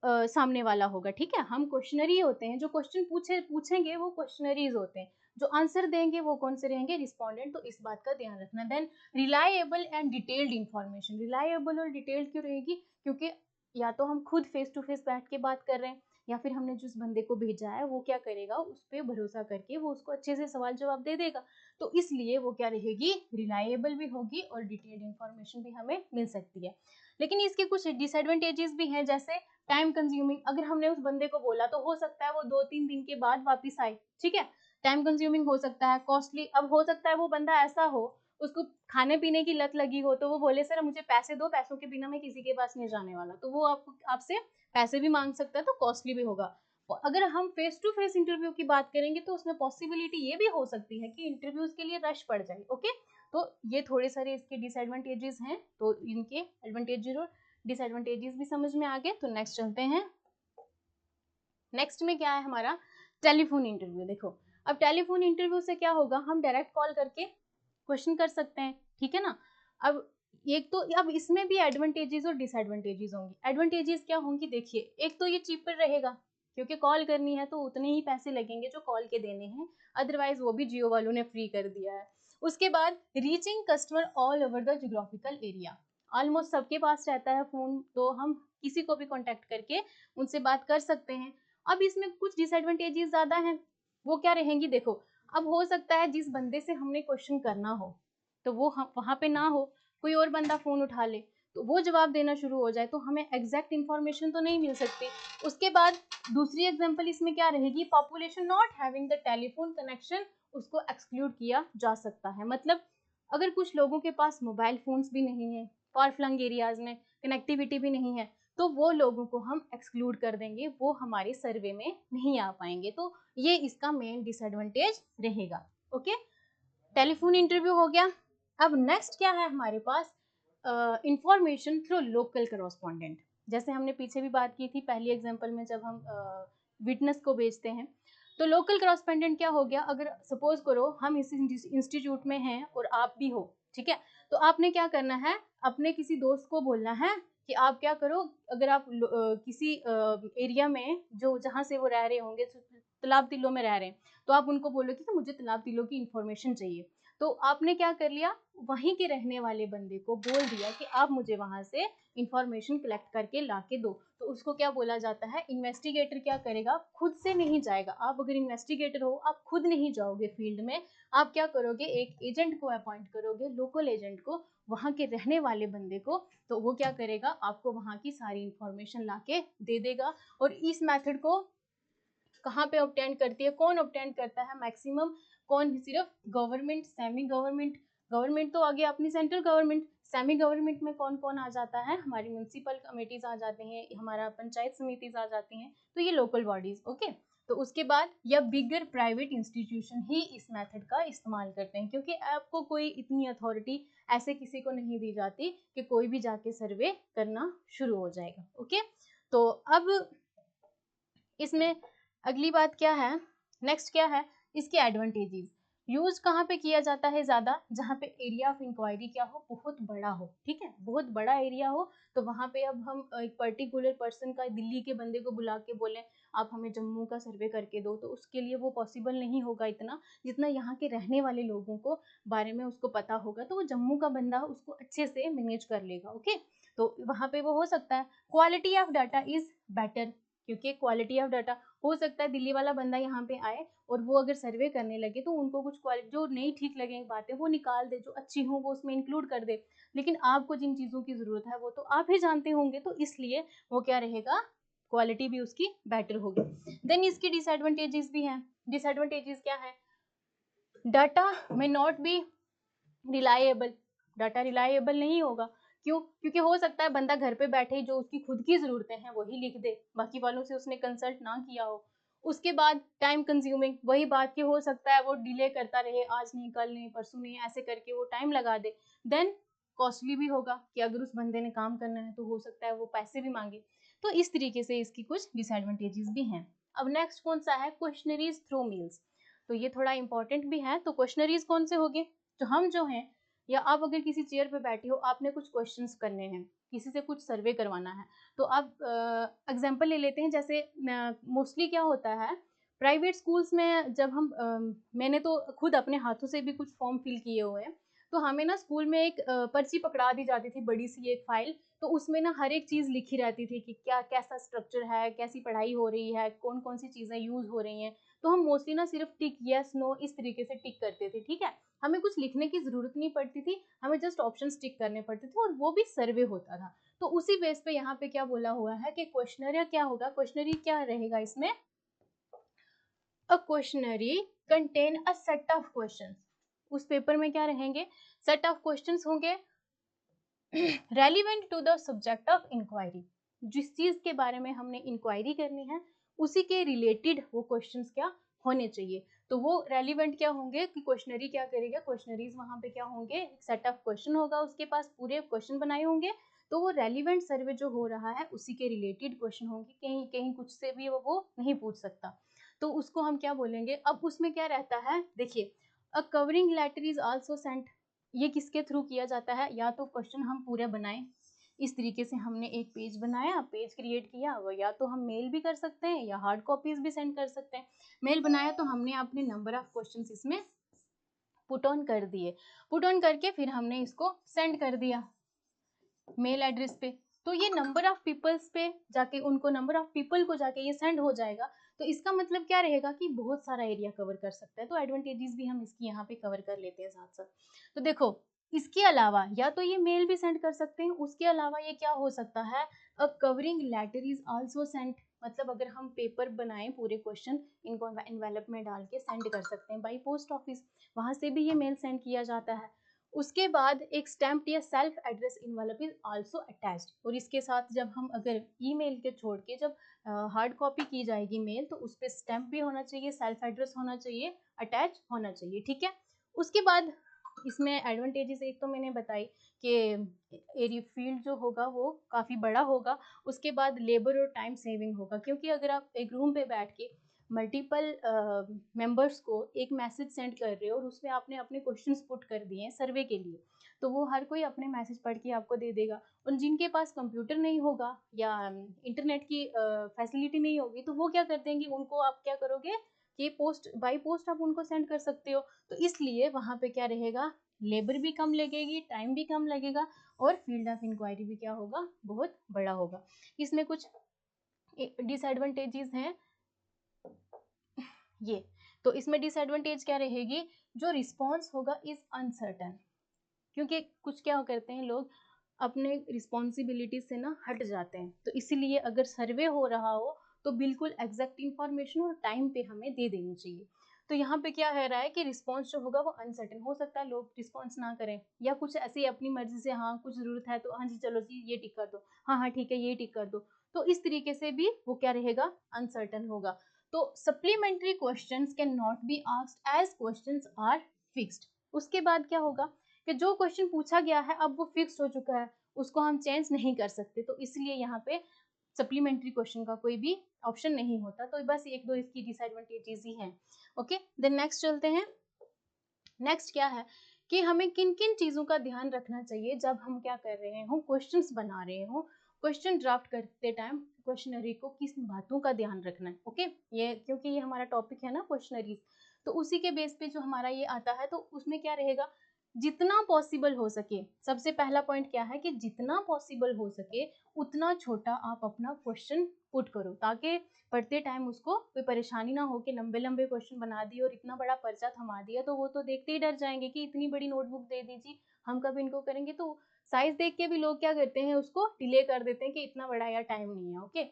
सामने वाला होगा, ठीक है, हम क्वेश्चनरी होते हैं, जो क्वेश्चन पूछेंगे वो क्वेश्चनरीज होते हैं, जो आंसर देंगे वो कौन से रहेंगे, रिस्पोंडेंट। तो इस बात का ध्यान रखना। Then reliable and detailed information. Reliable और डिटेल्ड क्यों रहेगी, क्योंकि या तो हम खुद फेस टू फेस बैठ के बात कर रहे हैं, या फिर हमने जिस बंदे को भेजा है वो क्या करेगा, उस पर भरोसा करके वो उसको अच्छे से सवाल जवाब दे देगा, तो इसलिए वो क्या रहेगी, रिलायबल भी होगी और डिटेल्ड इंफॉर्मेशन भी हमें मिल सकती है। लेकिन इसके कुछ डिसएडवांटेजेस भी हैं, जैसे टाइम कंज्यूमिंग। अगर हमने उस बंदे को बोला तो हो सकता है वो 2-3 दिन के बाद वापस आए, ठीक है, टाइम कंज्यूमिंग हो सकता है, कॉस्टली। अब हो सकता है वो बंदा ऐसा हो, उसको खाने पीने की लत लगी हो, तो वो बोले सर मुझे पैसे दो, पैसों के बिना मैं किसी के पास नहीं जाने वाला, तो वो आपको आपसे पैसे भी मांग सकता है, तो कॉस्टली भी होगा। अगर हम फेस टू फेस इंटरव्यू की बात करेंगे तो उसमें पॉसिबिलिटी ये भी हो सकती है कि इंटरव्यूज के लिए रश पड़ जाए। ओके, तो ये थोड़े सारे इसके डिसएडवांटेजेस हैं, तो इनके एडवांटेजेस और डिसएडवांटेजेस भी समझ में आ गए। तो नेक्स्ट चलते हैं। नेक्स्ट में क्या है हमारा, टेलीफोन इंटरव्यू। देखो अब टेलीफोन इंटरव्यू से क्या होगा, हम डायरेक्ट कॉल करके क्वेश्चन कर सकते हैं, ठीक है ना। अब एक तो अब इसमें भी एडवांटेजेस और डिसएडवांटेजेस होंगी। एडवांटेजेस क्या होंगी, देखिए एक तो ये चीपर रहेगा, क्योंकि कॉल करनी है तो उतने ही पैसे लगेंगे जो कॉल के देने हैं, अदरवाइज वो भी जियो वालों ने फ्री कर दिया है। उसके बाद reaching customer all over the geographical area. Almost सबके पास रहता है फोन, तो हम किसी को भी कांटेक्ट करके उनसे बात कर सकते हैं। अब इसमें कुछ डिसएडवांटेजेस ज्यादा हैं, वो क्या रहेंगी, देखो अब हो सकता है जिस बंदे से हमने क्वेश्चन करना हो तो वो हम वहाँ पे ना हो, कोई और बंदा फोन उठा ले, तो वो जवाब देना शुरू हो जाए, तो हमें एग्जैक्ट इन्फॉर्मेशन तो नहीं मिल सकती। उसके बाद दूसरी एग्जांपल इसमें क्या रहेगी, population not having the telephone connection, उसको एक्सक्लूड किया जा सकता है। मतलब अगर कुछ लोगों के पास मोबाइल फोन्स भी नहीं है, फार फ्लंग एरियाज में कनेक्टिविटी भी नहीं है, तो वो लोगों को हम एक्सक्लूड कर देंगे, वो हमारे सर्वे में नहीं आ पाएंगे। तो ये इसका मेन डिसएडवांटेज रहेगा। ओके, टेलीफोन इंटरव्यू हो गया। अब नेक्स्ट क्या है हमारे पास, इंफॉर्मेशन थ्रू लोकल करस्पॉन्डेंट। जैसे हमने पीछे भी बात की थी पहली एग्जांपल में, जब हम विटनेस को भेजते हैं तो लोकल करस्पॉन्डेंट क्या हो गया, अगर सपोज करो हम इस इंस्टीट्यूट में हैं और आप भी हो, ठीक है, तो आपने क्या करना है, अपने किसी दोस्त को बोलना है कि आप क्या करो, अगर आप किसी एरिया में जो जहाँ से वो रह रहे होंगे, तालाब तिलों में रह रहे हैं, तो आप उनको बोलो कि मुझे तालाब तिलों की इंफॉर्मेशन चाहिए। तो आपने क्या कर लिया, वहीं के रहने वाले बंदे को बोल दिया कि आप मुझे वहां से इंफॉर्मेशन कलेक्ट करके ला के दो। तो उसको क्या बोला जाता है, इन्वेस्टिगेटर क्या करेगा, खुद से नहीं जाएगा। आप अगर इन्वेस्टिगेटर हो, आप खुद नहीं जाओगे फील्ड में, आप क्या करोगे, एक एजेंट को अपॉइंट करोगे, लोकल एजेंट को, वहां के रहने वाले बंदे को, तो वो क्या करेगा, आपको वहां की सारी इंफॉर्मेशन लाके दे देगा। और इस मेथड को कहाँ पे ऑब्टेन करती है, कौन ऑब्टेन करता है मैक्सिमम, कौन, सिर्फ गवर्नमेंट, सेमी गवर्नमेंट, गवर्नमेंट तो आ गया अपनी सेंट्रल गवर्नमेंट, सेमी गवर्नमेंट में कौन कौन आ जाता है, हमारी म्यूनसिपल कमेटीज आ जाते हैं, हमारा पंचायत समितिज आ जाती हैं, तो ये लोकल बॉडीज। ओके, तो उसके बाद या बिगर प्राइवेट इंस्टीट्यूशन ही इस मेथड का इस्तेमाल करते हैं, क्योंकि आपको कोई इतनी अथॉरिटी ऐसे किसी को नहीं दी जाती कि कोई भी जाके सर्वे करना शुरू हो जाएगा। ओके, तो अब इसमें अगली बात क्या है, नेक्स्ट क्या है, इसके एडवांटेजेस। यूज कहाँ पे किया जाता है ज्यादा, जहाँ पे एरिया ऑफ इंक्वायरी क्या हो, बहुत बड़ा हो, ठीक है, बहुत बड़ा एरिया हो, तो वहां पे अब हम एक पर्टिकुलर पर्सन का, दिल्ली के बंदे को बुला के बोले आप हमें जम्मू का सर्वे करके दो, तो उसके लिए वो पॉसिबल नहीं होगा इतना, जितना यहाँ के रहने वाले लोगों को बारे में उसको पता होगा, तो वो जम्मू का बंदा उसको अच्छे से मैनेज कर लेगा। ओके, तो वहां पे वो हो सकता है। Quality of data is better, क्योंकि क्वालिटी ऑफ डाटा, हो सकता है दिल्ली वाला बंदा यहाँ पे आए और वो अगर सर्वे करने लगे तो उनको कुछ क्वालिटी जो नहीं ठीक लगे बातें वो निकाल दे, जो अच्छी हो वो उसमें इंक्लूड कर दे, लेकिन आपको जिन चीज़ों की ज़रूरत है वो तो आप ही जानते होंगे, तो इसलिए वो क्या रहेगा, क्वालिटी भी उसकी बेटर होगी। देन इसकी डिसएडवांटेजेस भी हैं। डिसएडवांटेजेस क्या है, डाटा में not be reliable, data reliable नहीं होगा। क्यों, क्योंकि हो सकता है बंदा घर पे बैठे जो उसकी खुद की जरूरतें हैं वही लिख दे, बाकी वालों से उसने कंसल्ट ना किया हो। उसके बाद टाइम कंज्यूमिंग, वही बात की हो सकता है वो डिले करता रहे, आज नहीं कल नहीं परसों नहीं, ऐसे करके वो टाइम लगा दे। देन कॉस्टली भी होगा कि अगर उस बंदे ने काम करना है तो हो सकता है वो पैसे भी मांगे। तो इस तरीके से इसकी कुछ डिसएडवांटेजेस भी हैं। अब नेक्स्ट कौन सा है, क्वेश्चनरीज थ्रू मेल्स। तो ये थोड़ा इंपॉर्टेंट भी है। तो क्वेश्चनरीज कौन से होंगे, तो हम जो हैं, या आप अगर किसी चेयर पे बैठे हो, आपने कुछ क्वेश्चंस करने हैं, किसी से कुछ सर्वे करवाना है, तो आप एग्जांपल ले लेते हैं। जैसे मोस्टली क्या होता है प्राइवेट स्कूल्स में, जब हम मैंने तो खुद अपने हाथों से भी कुछ फॉर्म फिल किए हुए हैं, तो हमें ना स्कूल में एक पर्ची पकड़ा दी जाती थी, बड़ी सी एक फाइल, तो उसमें ना हर एक चीज़ लिखी रहती थी कि क्या कैसा स्ट्रक्चर है, कैसी पढ़ाई हो रही है, कौन कौन सी चीज़ें यूज़ हो रही हैं। तो हम मोस्टली ना सिर्फ टिक यस नो इस तरीके से टिक करते थे, ठीक है, हमें कुछ लिखने की जरूरत नहीं पड़ती थी, हमें जस्ट ऑप्शन टिक करने पड़ते थे और वो भी सर्वे होता था। तो उसी बेस पे यहाँ पे क्या बोला हुआ है कि क्वेश्चनरी क्या होगा, क्वेश्चनरी क्या रहेगा इसमें, a questionnaire contain a set of questions. उस पेपर में क्या रहेंगे, सेट ऑफ क्वेश्चंस होंगे relevant to the subject of enquiry, जिस चीज के बारे में हमने इंक्वायरी करनी है उसी के रिलेटेड वो क्वेश्चंस क्या होने चाहिए। तो वो रेलिवेंट क्या होंगे कि क्वेश्चनरी क्या करेगा, क्वेश्चनरीज वहां पे क्या होंगे, एक सेट ऑफ क्वेश्चन होगा, उसके पास पूरे क्वेश्चन बनाए होंगे, तो वो रेलिवेंट सर्वे जो हो रहा है उसी के रिलेटेड क्वेश्चन होंगे, कहीं कहीं कुछ से भी वो नहीं पूछ सकता, तो उसको हम क्या बोलेंगे। अब उसमें क्या रहता है, देखिए, a covering letter is also sent, ये किसके थ्रू किया जाता है, या तो क्वेश्चन हम पूरे बनाएं, इस तरीके से हमने एक पेज बनाया, पेज क्रिएट किया, वो या तो हम मेल भी कर सकते हैं या हार्ड कॉपीज भी सेंड कर सकते हैं। मेल बनाया तो हमने अपने नंबर ऑफ क्वेश्चंस इसमें पुट ऑन कर दिए, पुट ऑन करके फिर हमने इसको सेंड कर दिया मेल एड्रेस पे, तो ये नंबर ऑफ पीपल्स पे जाके, उनको नंबर ऑफ पीपल को जाके ये सेंड हो जाएगा। तो इसका मतलब क्या रहेगा कि बहुत सारा एरिया कवर कर सकता है। तो एडवांटेजेस भी हम इसकी यहाँ पे कवर कर लेते हैं साथ साथ। तो देखो, इसके अलावा या तो ये मेल भी सेंड कर सकते हैं, उसके अलावा ये क्या हो सकता है, a covering letter is also sent, मतलब अगर हम पेपर बनाएं पूरे क्वेश्चन, इनको एनवेलप में डाल के सेंड कर सकते हैं बाई पोस्ट ऑफिस, वहां से भी ये मेल सेंड किया जाता है। उसके बाद एक स्टैम्प या self address envelope is also attached, और इसके साथ जब हम अगर ईमेल के छोड़ के जब हार्ड कॉपी की जाएगी मेल, तो उस पर स्टैम्प भी होना चाहिए, सेल्फ एड्रेस होना चाहिए, अटैच होना चाहिए, ठीक है। उसके बाद इसमें एडवांटेजेस एक तो मैंने बताई कि एरिया फील्ड जो होगा वो काफ़ी बड़ा होगा। उसके बाद लेबर और टाइम सेविंग होगा, क्योंकि अगर आप एक रूम पे बैठ के मल्टीपल मेंबर्स को एक मैसेज सेंड कर रहे हो और उसमें आपने अपने क्वेश्चंस पुट कर दिए हैं सर्वे के लिए, तो वो हर कोई अपने मैसेज पढ़ के आपको दे देगा। और जिनके पास कंप्यूटर नहीं होगा या इंटरनेट की फैसिलिटी नहीं होगी, तो वो क्या कर देंगे, उनको आप क्या करोगे कि पोस्ट बाय पोस्ट आप उनको सेंड कर सकते हो। तो इसलिए वहाँ पे क्या रहेगा, लेबर भी कम लगेगी, टाइम भी कम लगेगा, और फील्ड ऑफ इंक्वायरी भी क्या होगा, बहुत बड़ा होगा। इसमें कुछ डिसएडवांटेजेस हैं ये। तो इसमें डिसएडवांटेज क्या रहेगी, जो रिस्पॉन्स होगा इज अनसर्टन, क्योंकि कुछ क्या करते हैं लोग अपने रिस्पॉन्सिबिलिटी से ना हट जाते हैं। तो इसीलिए अगर सर्वे हो रहा हो तो बिल्कुल एग्जैक्ट इन्फॉर्मेशन और टाइम पे हमें दे देनी चाहिए। तो यहाँ पे क्या है रहा है कि रिस्पॉन्स जो होगा वो अनसर्टेन हो सकता है, लोग रिस्पॉन्स ना करें, या कुछ ऐसे अपनी मर्जी से, हाँ कुछ जरूरत है तो हाँ जी चलो जी ये टिक कर दो, हाँ हाँ ठीक है ये टिक कर दो। तो इस तरीके से भी वो क्या रहेगा, अनसर्टेन होगा। तो supplementary questions can not be asked as questions are fixed. उसके बाद क्या होगा कि जो क्वेश्चन पूछा गया है अब वो फिक्स हो चुका है, उसको हम चेंज नहीं कर सकते, तो इसलिए यहाँ पे सप्लीमेंट्री क्वेश्चन का कोई भी ऑप्शन नहीं होता। तो बस एक दो इसकी डिसएडवांटेजेस ही हैं। ओके, देन नेक्स्ट चलते हैं। नेक्स्ट क्या है कि हमें किन किन चीज़ों का ध्यान रखना चाहिए जब हम क्या कर रहे हो, क्वेश्चंस बना रहे हो, क्वेश्चन ड्राफ्ट करते टाइम क्वेश्चनरी को किस बातों का ध्यान रखना है। ओके, ये क्योंकि ये हमारा टॉपिक है ना क्वेश्चनरीज, तो उसी के बेस पे जो हमारा ये आता है, तो उसमें क्या रहेगा, जितना पॉसिबल हो सके, सबसे पहला पॉइंट क्या है कि जितना पॉसिबल हो सके उतना छोटा आप अपना क्वेश्चन पुट करो, ताकि पढ़ते टाइम उसको कोई परेशानी ना हो कि लंबे लंबे क्वेश्चन बना दिए और इतना बड़ा पर्चा थमा दिया, तो वो तो देखते ही डर जाएंगे कि इतनी बड़ी नोटबुक दे दीजिए, हम कब इनको करेंगे। तो साइज देख के भी लोग क्या करते हैं, उसको डिले कर देते हैं कि इतना बड़ा यार टाइम नहीं है। ओके,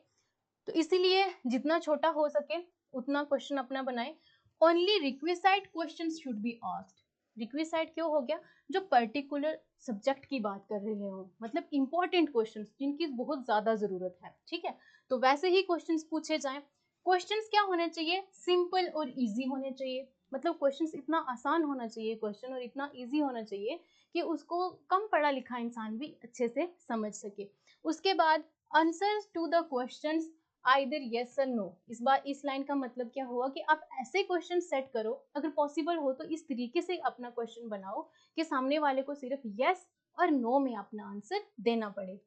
तो इसीलिए जितना छोटा हो सके उतना क्वेश्चन अपना बनाए। Only requisite question should be asked. Requisite क्यों हो गया, जो पर्टिकुलर सब्जेक्ट की बात कर रहे हो, मतलब इंपॉर्टेंट क्वेश्चंस जिनकी बहुत ज्यादा जरूरत है, ठीक है, तो वैसे ही क्वेश्चंस पूछे जाएं। क्वेश्चंस क्या होने चाहिए, सिंपल और इजी होने चाहिए, मतलब क्वेश्चंस इतना आसान होना चाहिए क्वेश्चन, और इतना इजी होना चाहिए कि उसको कम पढ़ा लिखा इंसान भी अच्छे से समझ सके। उसके बाद answers to the questions either yes or no. इस बार इस लाइन का मतलब क्या हुआ कि आप ऐसे क्वेश्चन सेट करो, अगर पॉसिबल हो तो इस तरीके से अपना क्वेश्चन बनाओ कि सामने वाले को सिर्फ यस और नो में अपना आंसर देना पड़े।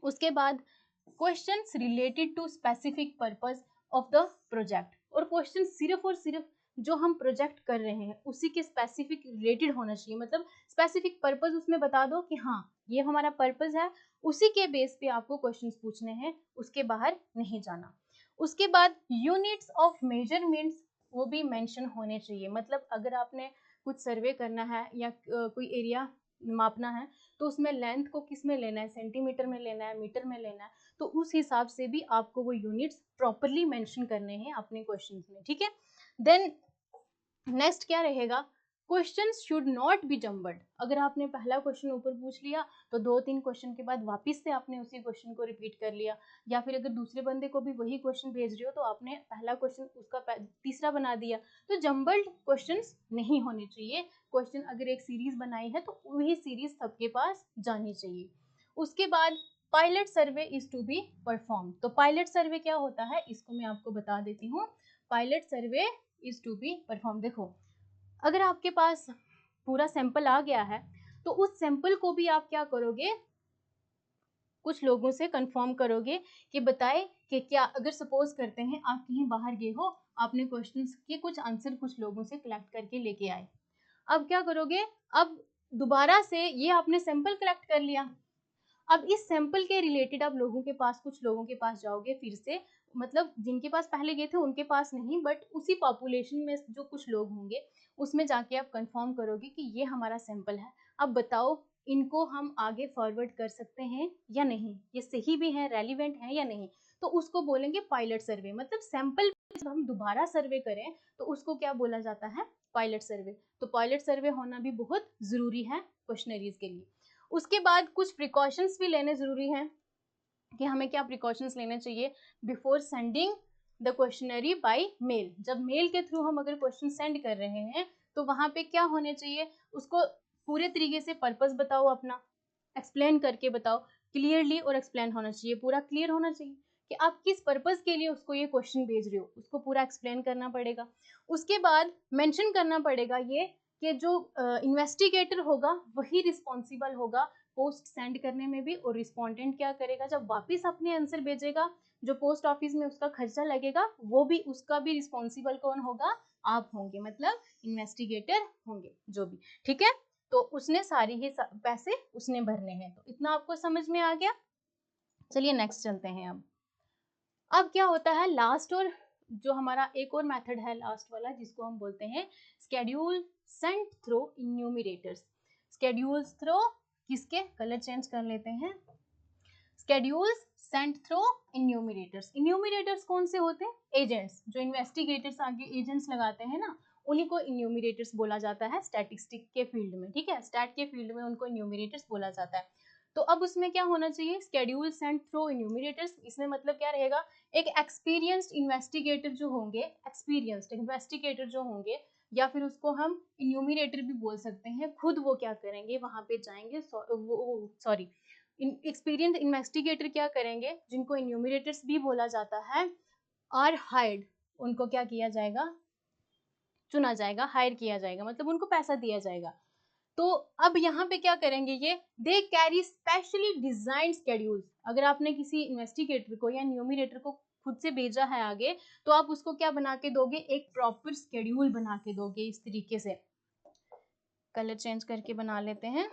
उसके बाद questions related to specific purpose of the project, और क्वेश्चन सिर्फ और सिर्फ जो हम प्रोजेक्ट कर रहे हैं उसी के स्पेसिफिक रिलेटेड होना चाहिए, मतलब स्पेसिफिक पर्पस उसमें बता दो कि हाँ ये हमारा पर्पस है, उसी के बेस पे आपको क्वेश्चंस पूछने हैं, उसके बाहर नहीं जाना। उसके बाद यूनिट्स ऑफ मेजरमेंट्स वो भी मेंशन होने चाहिए, मतलब अगर आपने कुछ सर्वे करना है या कोई एरिया मापना है, तो उसमें लेंथ को किस में लेना है, सेंटीमीटर में लेना है, मीटर में लेना है, तो उस हिसाब से भी आपको वो यूनिट्स प्रॉपरली मेंशन करने हैं अपने क्वेश्चंस में, ठीक है। देन नेक्स्ट क्या रहेगा, questions should not be jumbled. अगर आपने पहला क्वेश्चन ऊपर पूछ लिया तो 2-3 क्वेश्चन के बाद वापस से आपने उसी क्वेश्चन को रिपीट कर लिया, या फिर अगर दूसरे बंदे को भी वही क्वेश्चन भेज रहे हो तो आपने पहला क्वेश्चन उसका तीसरा बना दिया, तो जम्बल्ड क्वेश्चंस नहीं होने चाहिए। क्वेश्चन अगर एक सीरीज बनाई है तो वही सीरीज सबके पास जानी चाहिए। उसके बाद pilot survey is to be perform. तो पायलट सर्वे क्या होता है, इसको मैं आपको बता देती हूँ। Pilot survey is to be perform, देखो अगर आपके पास पूरा सैंपल आ गया है तो उस सैंपल को भी आप क्या करोगे, कुछ लोगों से कंफर्म करोगे कि बताए कि क्या, अगर सपोज करते हैं आप कहीं बाहर गए हो, आपने क्वेश्चंस के कुछ आंसर कुछ लोगों से कलेक्ट करके लेके आए, अब क्या करोगे, अब दोबारा से ये आपने सैंपल कलेक्ट कर लिया, अब इस सैंपल के रिलेटेड आप लोगों के पास, कुछ लोगों के पास जाओगे फिर से, मतलब जिनके पास पहले गए थे उनके पास नहीं, बट उसी पॉपुलेशन में जो कुछ लोग होंगे उसमें जाके आप कंफर्म करोगे कि ये हमारा सैंपल है, अब बताओ इनको हम आगे फॉरवर्ड कर सकते हैं या नहीं, ये सही भी है, रेलिवेंट है या नहीं, तो उसको बोलेंगे पायलट सर्वे। मतलब सैंपल जब हम दोबारा सर्वे करें तो उसको क्या बोला जाता है, पायलट सर्वे। तो पायलट सर्वे होना भी बहुत ज़रूरी है क्वेश्चनरीज के लिए। उसके बाद कुछ प्रिकॉशंस भी लेने ज़रूरी हैं कि हमें क्या प्रिकॉशंस लेने चाहिए before sending the questionnaire by mail. जब मेल के थ्रू हम अगर क्वेश्चन सेंड कर रहे हैं तो वहाँ पे क्या होने चाहिए, उसको पूरे तरीके से पर्पस बताओ, अपना एक्सप्लेन करके बताओ क्लियरली, और एक्सप्लेन होना चाहिए, पूरा क्लियर होना चाहिए कि आप किस पर्पस के लिए उसको ये क्वेश्चन भेज रहे हो, उसको पूरा एक्सप्लेन करना पड़ेगा। उसके बाद मेंशन करना पड़ेगा ये कि जो इन्वेस्टिगेटर होगा वही रिस्पॉन्सिबल होगा पोस्ट सेंड करने में भी, और रिस्पोंडेंट क्या करेगा, जब वापस अपने आंसर भेजेगा जो पोस्ट ऑफिस में उसका खर्चा लगेगा वो भी, उसका भी रिस्पॉन्सिबल कौन होगा, आप होंगे, मतलब इन्वेस्टिगेटर होंगे जो भी, ठीक है। तो उसने सारी ही पैसे उसने भरने हैं। तो इतना आपको समझ में आ गया। चलिए नेक्स्ट चलते हैं। अब क्या होता है लास्ट, और जो हमारा एक और मेथड है लास्ट वाला जिसको हम बोलते हैं schedule sent through enumerators. Schedules through किसके, कलर चेंज कर लेते हैं, schedules sent through enumerators. Enumerators कौन से होते हैं, एजेंट्स, जो इन्वेस्टिगेटर्स आगे एजेंट्स लगाते हैं ना, उन्हीं को इन्यूमरेटर्स बोला जाता है स्टैटिस्टिक के फील्ड में, ठीक है, स्टैट के फील्ड में उनको इन्यूमरेटर्स बोला जाता है। तो अब उसमें क्या होना चाहिए, स्केड्यूल सेंट थ्रू इन्यूमरेटर्स। इसमें मतलब क्या रहेगा, एक एक्सपीरियंस्ड इन्वेस्टिगेटर जो होंगे, एक्सपीरियंस्ड इन्वेस्टिगेटर जो होंगे, या फिर उसको हम इन्यूमरेटर भी बोल सकते हैं, खुद वो क्या करेंगे, वहां पे जाएंगे, सॉरी एक्सपीरियंस इन्वेस्टिगेटर क्या करेंगे, जिनको इन्यूमरेटर्स भी बोला जाता है, आर हायर्ड, उनको क्या किया जाएगा, चुना जाएगा, हायर किया जाएगा, मतलब उनको पैसा दिया जाएगा। तो अब यहाँ पे क्या करेंगे ये, they carry specially design schedules. अगर आपने किसी इन्वेस्टिगेटर को या इन्यूमरेटर को खुद से भेजा है आगे, तो आप उसको क्या बना के दोगे, एक प्रॉपर स्केड्यूल बना के दोगे, इस तरीके से। कलर चेंज करके बना लेते हैं।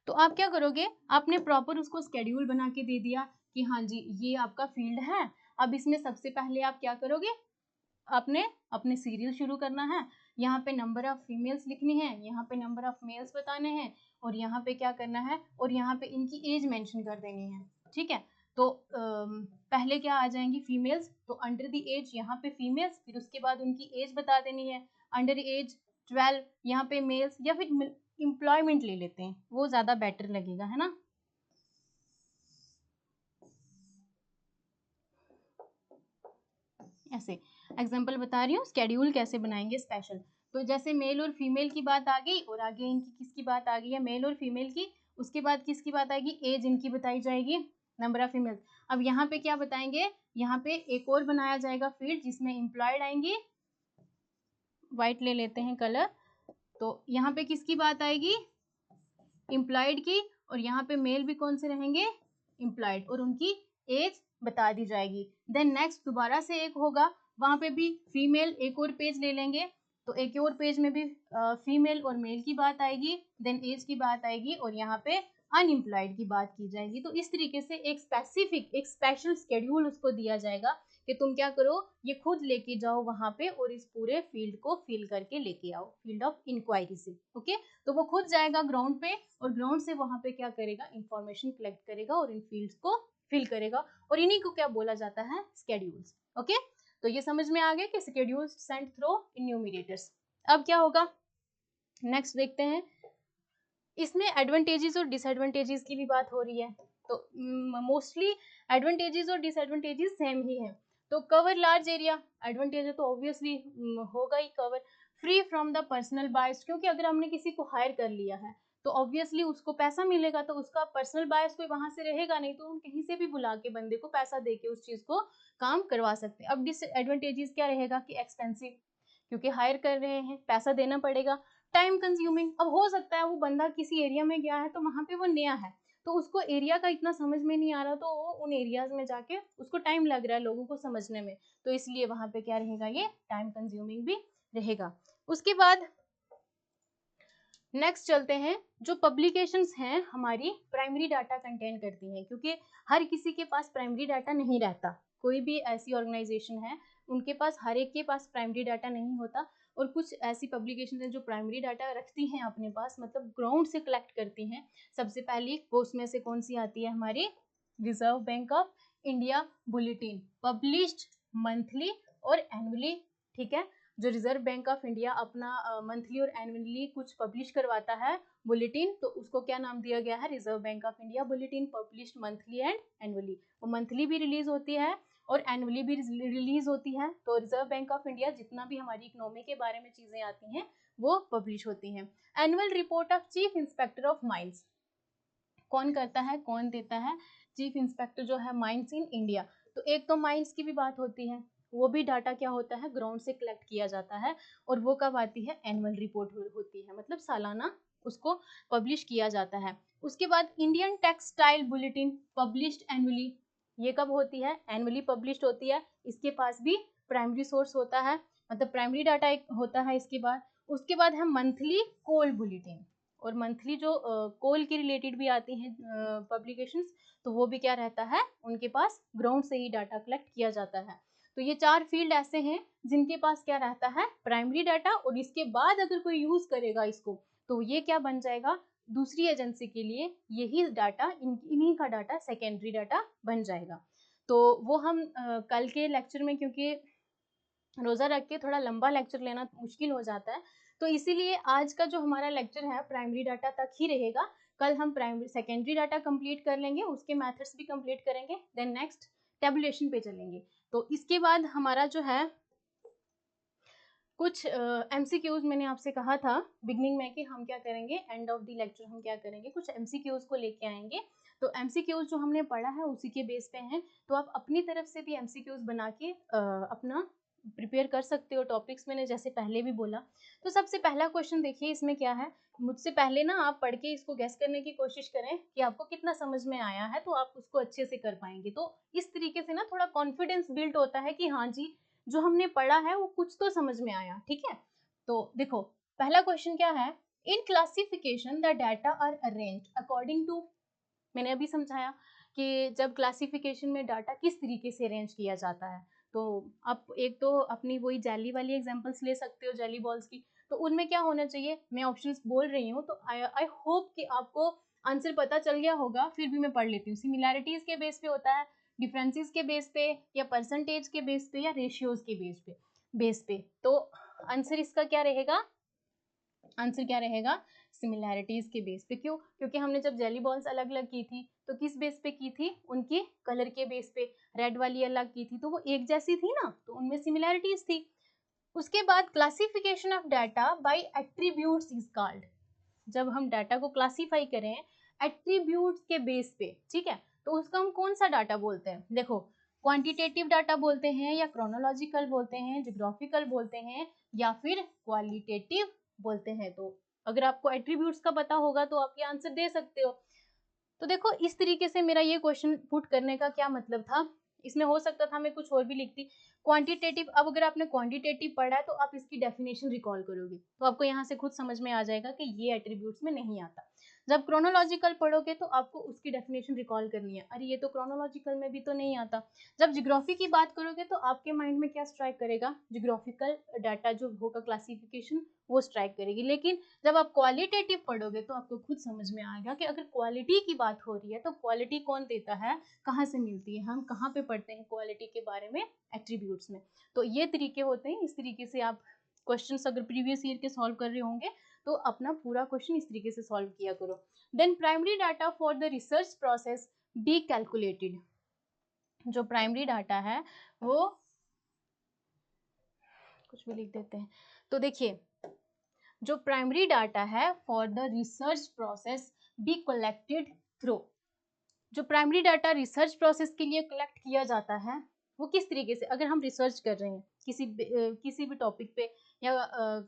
तो आप क्या करोगे, आपने प्रॉपर उसको स्केड्यूल बना के दे दिया कि हाँ जी ये आपका फील्ड है। अब इसमें सबसे पहले आप क्या करोगे, आपने अपने सीरियल शुरू करना है, यहाँ पे नंबर ऑफ फीमेल्स लिखनी है, यहाँ पे नंबर ऑफ मेल्स बताने हैं, और यहाँ पे क्या करना है, और यहाँ पे इनकी एज मेंशन कर देनी है, ठीक है। तो पहले क्या आ जाएंगी, फीमेल्स, तो अंडर द एज यहाँ पे फीमेल्स, फिर उसके बाद उनकी एज बता देनी है, अंडर एज 12 यहाँ पे मेल्स, या फिर एम्प्लॉयमेंट ले लेते हैं, वो ज्यादा बेटर लगेगा, है ना। ऐसे एग्जाम्पल बता रही हूँ स्केड्यूल कैसे बनाएंगे स्पेशल। तो जैसे मेल और फीमेल की बात आ गई, और आगे इनकी किसकी बात आ गई है, मेल और फीमेल की, उसके बाद किसकी बात आएगी, एज इनकी बताई जाएगी, नंबर ऑफ फीमेल। अब यहाँ पे क्या बताएंगे, यहाँ पे एक और बनाया जाएगा फील्ड जिसमें एम्प्लॉयड आएंगी, व्हाइट ले लेते हैं कलर। तो यहाँ पे किसकी बात आएगी, एम्प्लॉयड की, और यहाँ पे मेल भी कौन से रहेंगे, एम्प्लॉयड, और उनकी एज बता दी जाएगी। देन नेक्स्ट दोबारा से एक होगा, वहां पे भी फीमेल, एक और पेज ले लेंगे, तो एक और पेज में भी फीमेल और मेल की बात आएगी, देन एज की बात आएगी, और यहाँ पे अनएम्प्लॉयड की बात की जाएगी। तो इस तरीके से एक स्पेसिफिक, एक स्पेशल स्केड्यूल उसको दिया जाएगा कि तुम क्या करो, ये खुद लेके जाओ वहां पे, और इस पूरे फील्ड को फिल करके लेके आओ, फील्ड ऑफ इंक्वायरी से, ओके। तो वो खुद जाएगा ग्राउंड पे, और ग्राउंड से वहां पे क्या करेगा, इंफॉर्मेशन कलेक्ट करेगा और इन फील्ड्स को फिल करेगा, और इन्हीं को क्या बोला जाता है, स्केड्यूल्स, ओके। तो ये समझ में आ गया कि स्केड्यूल्स सेंट थ्रू इन्यूमरेटर्स। अब क्या होगा, नेक्स्ट देखते हैं। इसमें एडवांटेजेस और डिसएडवांटेजेस की भी बात हो रही है, तो मोस्टली एडवांटेजेस और डिसएडवांटेजेस सेम ही है। तो कवर लार्ज एरिया, एडवांटेज है तो ऑब्वियसली होगा ही cover, free from the personal bias, क्योंकि अगर हमने किसी को हायर कर लिया है तो ऑब्वियसली उसको पैसा मिलेगा, तो उसका पर्सनल बायस कोई वहां से रहेगा नहीं, तो हम कहीं से भी बुला के बंदे को पैसा दे के उस चीज को काम करवा सकते हैं। अब डिसएडवांटेजेस क्या रहेगा कि एक्सपेंसिव, क्योंकि हायर कर रहे हैं, पैसा देना पड़ेगा, टाइम कंज्यूमिंग। अब हो सकता है वो बंदा किसी एरिया में गया है तो वहां पे वो नया है, तो उसको एरिया का इतना समझ में नहीं आ रहा, तो वो उन एरियाज में जाके उसको टाइम लग रहा है लोगों को समझने में, तो इसलिए वहां पे क्या रहेगा, ये टाइम कंज्यूमिंग भी रहेगा। उसके बाद नेक्स्ट चलते हैं, जो पब्लिकेशंस हैं हमारी प्राइमरी डाटा कंटेन करती हैं, क्योंकि हर किसी के पास प्राइमरी डाटा नहीं रहता, कोई भी ऐसी ऑर्गेनाइजेशन है उनके पास, हर एक के पास प्राइमरी डाटा नहीं होता, और कुछ ऐसी पब्लिकेशन हैं जो प्राइमरी डाटा रखती हैं अपने पास, मतलब ग्राउंड से कलेक्ट करती हैं। सबसे पहली वो उसमें से कौन सी आती है हमारी, reserve bank of India bulletin published monthly और एनुअली, ठीक है। जो रिजर्व बैंक ऑफ इंडिया अपना मंथली और एनुअली कुछ पब्लिश करवाता है बुलेटिन, तो उसको क्या नाम दिया गया है, reserve bank of India bulletin published monthly and annually. वो मंथली भी रिलीज होती है और एनुअली भी रिलीज होती है। तो रिजर्व बैंक ऑफ इंडिया जितना भी हमारी इकोनॉमी के बारे में चीजें आती हैं वो पब्लिश होती हैं। Annual report of chief inspector of mines कौन करता है, कौन देता है, चीफ इंस्पेक्टर जो है माइंस इन इंडिया। तो एक तो माइंस की भी बात होती है, वो भी डाटा क्या होता है, ग्राउंड से कलेक्ट किया जाता है, और वो कब आती है, एनुअल रिपोर्ट होती है, मतलब सालाना उसको पब्लिश किया जाता है। उसके बाद Indian textile bulletin published annually, ये कब होती है, एनुअली पब्लिश्ड होती है। इसके पास भी प्राइमरी सोर्स होता है, मतलब प्राइमरी डाटा एक होता है इसके बाद। उसके बाद है मंथली कोल बुलेटिन, और मंथली जो कोल के रिलेटेड भी आती हैं पब्लिकेशंस, तो वो भी क्या रहता है, उनके पास ग्राउंड से ही डाटा कलेक्ट किया जाता है। तो ये 4 फील्ड ऐसे हैं जिनके पास क्या रहता है, प्राइमरी डाटा, और इसके बाद अगर कोई यूज करेगा इसको तो ये क्या बन जाएगा, दूसरी एजेंसी के लिए यही डाटा, इन्हीं का डाटा सेकेंडरी डाटा बन जाएगा। तो वो हम कल के लेक्चर में, क्योंकि रोजा रख के थोड़ा लंबा लेक्चर लेना मुश्किल हो जाता है, तो इसीलिए आज का जो हमारा लेक्चर है प्राइमरी डाटा तक ही रहेगा। कल हम प्राइमरी सेकेंडरी डाटा कंप्लीट कर लेंगे, उसके मेथड्स भी कंप्लीट करेंगे, देन नेक्स्ट टेबुलेशन पे चलेंगे। तो इसके बाद हमारा जो है कुछ एमसीक्यूज मैंने आपसे कहा था बिगनिंग में कि हम क्या करेंगे, एंड ऑफ द लेक्चर हम क्या करेंगे, कुछ एमसीक्यूज को लेके आएंगे। तो एमसीक्यूज जो हमने पढ़ा है उसी के बेस पे हैं, तो आप अपनी तरफ से भी एमसीक्यूज बना के अपना प्रिपेयर कर सकते हो टॉपिक्स, मैंने जैसे पहले भी बोला। तो सबसे पहला क्वेश्चन देखिए, इसमें क्या है, मुझसे पहले ना आप पढ़ के इसको गेस करने की कोशिश करें कि आपको कितना समझ में आया है, तो आप उसको अच्छे से कर पाएंगे। तो इस तरीके से ना थोड़ा कॉन्फिडेंस बिल्ड होता है कि हाँ जी, जो हमने पढ़ा है वो कुछ तो समझ में आया, ठीक है। तो देखो पहला क्वेश्चन क्या है, in classification the data are arranged according to, मैंने अभी समझाया कि जब क्लासिफिकेशन में डाटा किस तरीके से अरेंज किया जाता है। तो आप एक तो अपनी वही जेली वाली एग्जांपल्स ले सकते हो, जेली बॉल्स की, तो उनमें क्या होना चाहिए, मैं ऑप्शंस बोल रही हूँ, तो आई होप कि आपको आंसर पता चल गया होगा, फिर भी मैं पढ़ लेती हूँ। सिमिलैरिटीज के बेस पे होता है, डिफरेंसेस के बेस पे, या परसेंटेज के बेस पे, या रेशियोज के बेस पे। तो आंसर इसका क्या रहेगा, आंसर क्या रहेगा, सिमिलैरिटीज के बेस पे। क्यों, क्योंकि हमने जब जेली बॉल्स अलग अलग की थी तो किस बेस पे की थी, उनके कलर के बेस पे। रेड वाली अलग की थी तो वो एक जैसी थी ना, तो उनमें सिमिलैरिटीज थी। उसके बाद classification of data by attributes is called, जब हम डाटा को क्लासीफाई करें एट्रीब्यूट्स के बेस पे, ठीक है, तो उसका हम कौन सा डाटा बोलते हैं, देखो क्वांटिटेटिव डाटा बोलते हैं, या क्रोनोलॉजिकल बोलते हैं, ज्योग्राफिकल बोलते हैं, या फिर क्वालिटेटिव बोलते हैं। तो अगर आपको एट्रीब्यूट्स का पता होगा तो आप ये आंसर दे सकते हो। तो देखो इस तरीके से मेरा ये क्वेश्चन पुट करने का क्या मतलब था, इसमें हो सकता था मैं कुछ और भी लिखती, क्वांटिटेटिव। अब अगर आपने क्वांटिटेटिव पढ़ा है तो आप इसकी डेफिनेशन रिकॉल करोगे, तो आपको यहाँ से खुद समझ में आ जाएगा कि ये एट्रीब्यूट्स में नहीं आता। जब क्रोनोलॉजिकल पढ़ोगे तो आपको उसकी डेफिनेशन रिकॉल करनी है, अरे ये तो क्रोनोलॉजिकल में भी तो नहीं आता। जब ज्योग्राफी की बात करोगे तो आपके माइंड में क्या स्ट्राइक करेगा, ज्योग्राफिकल डाटा जो होगा क्लासिफिकेशन वो स्ट्राइक करेगी। लेकिन जब आप क्वालिटेटिव पढ़ोगे तो आपको खुद समझ में आएगा कि अगर क्वालिटी की बात हो रही है तो क्वालिटी कौन देता है, कहाँ से मिलती है, हम कहाँ पे पढ़ते हैं क्वालिटी के बारे में, एट्रीब्यूट्स में। तो ये तरीके होते हैं, इस तरीके से आप क्वेश्चंस अगर प्रीवियस ईयर के सॉल्व कर रहे होंगे तो अपना पूरा क्वेश्चन इस तरीके से सॉल्व किया करो। Then primary data for the research process be calculated, जो प्राइमरी डाटा है वो कुछ भी लिख देते हैं। तो देखिए जो प्राइमरी डाटा है for the research process be collected through, जो प्राइमरी डाटा रिसर्च प्रोसेस के लिए कलेक्ट किया जाता है वो किस तरीके से, अगर हम रिसर्च कर रहे हैं किसी भी टॉपिक पे, या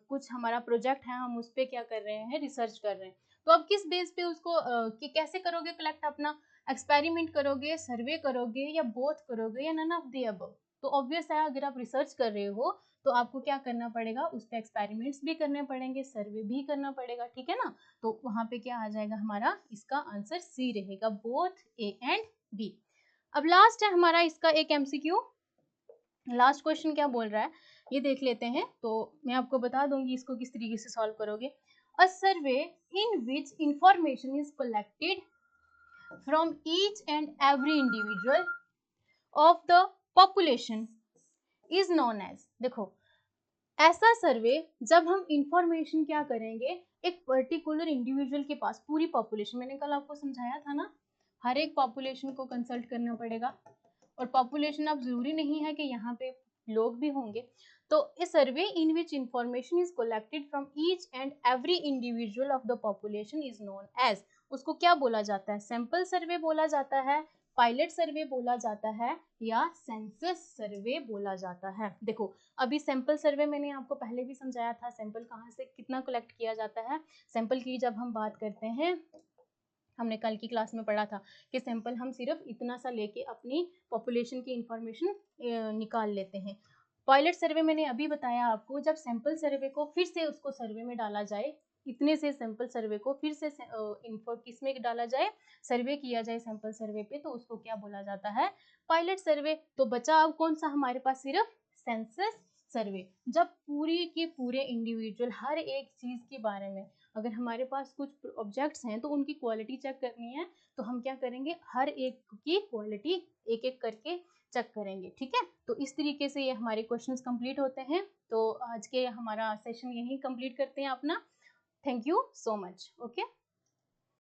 कुछ हमारा प्रोजेक्ट है, हम उस पर क्या कर रहे हैं, रिसर्च कर रहे हैं, तो अब किस बेस पे उसको कि कैसे करोगे कलेक्ट, अपना एक्सपेरिमेंट करोगे, सर्वे करोगे, या बोथ करोगे, या नन ऑफ द अबव। तो ऑब्वियस है अगर आप रिसर्च कर रहे हो तो आपको क्या करना पड़ेगा, उस पर एक्सपेरिमेंट्स भी करने पड़ेंगे, सर्वे भी करना पड़ेगा, ठीक है ना। तो वहां पे क्या आ जाएगा हमारा, इसका आंसर सी रहेगा, बोथ ए एंड बी। अब लास्ट है हमारा इसका एक एमसीक्यू, लास्ट क्वेश्चन क्या बोल रहा है ये देख लेते हैं। तो मैं आपको बता दूंगी इसको किस तरीके से सॉल्व करोगे। A survey in which information is collected from each and every individual of the population is known as, देखो ऐसा सर्वे जब हम इंफॉर्मेशन क्या करेंगे एक पर्टिकुलर इंडिविजुअल के पास, पूरी पॉपुलेशन, मैंने कल आपको समझाया था ना, हर एक पॉपुलेशन को कंसल्ट करना पड़ेगा, और पॉपुलेशन अब जरूरी नहीं है कि यहाँ पे लोग भी होंगे। तो a survey in which information is collected from each and every individual of the population is known as, उसको क्या बोला जाता है? सैंपल सर्वे बोला जाता है, पायलट सर्वे बोला जाता है, या सेंसस सर्वे बोला जाता है। देखो अभी सैंपल सर्वे मैंने आपको पहले भी समझाया था, सैंपल कहाँ से कितना कलेक्ट किया जाता है। सैंपल की जब हम बात करते हैं, हमने कल की क्लास में पढ़ा था कि सैंपल हम सिर्फ इतना सा लेके अपनी पॉपुलेशन की इंफॉर्मेशन निकाल लेते हैं। पायलट सर्वे मैंने अभी बताया आपको, जब सैंपल सर्वे को फिर से उसको सर्वे में डाला जाए, इतने से सैंपल सर्वे को फिर से किस में डाला जाए, सर्वे किया जाए सैंपल सर्वे पे, तो उसको क्या बोला जाता है? पायलट सर्वे। तो बचा अब कौन सा हमारे पास? सिर्फ सेंसस सर्वे। जब पूरी की पूरे इंडिविजुअल हर एक चीज के बारे में, अगर हमारे पास कुछ ऑब्जेक्ट्स हैं तो उनकी क्वालिटी चेक करनी है, तो हम क्या करेंगे? हर एक की क्वालिटी एक एक करके चेक करेंगे। ठीक है, तो इस तरीके से ये हमारे क्वेश्चंस कंप्लीट होते हैं। तो आज के हमारा सेशन यही कंप्लीट करते हैं अपना। Thank you so much. Okay.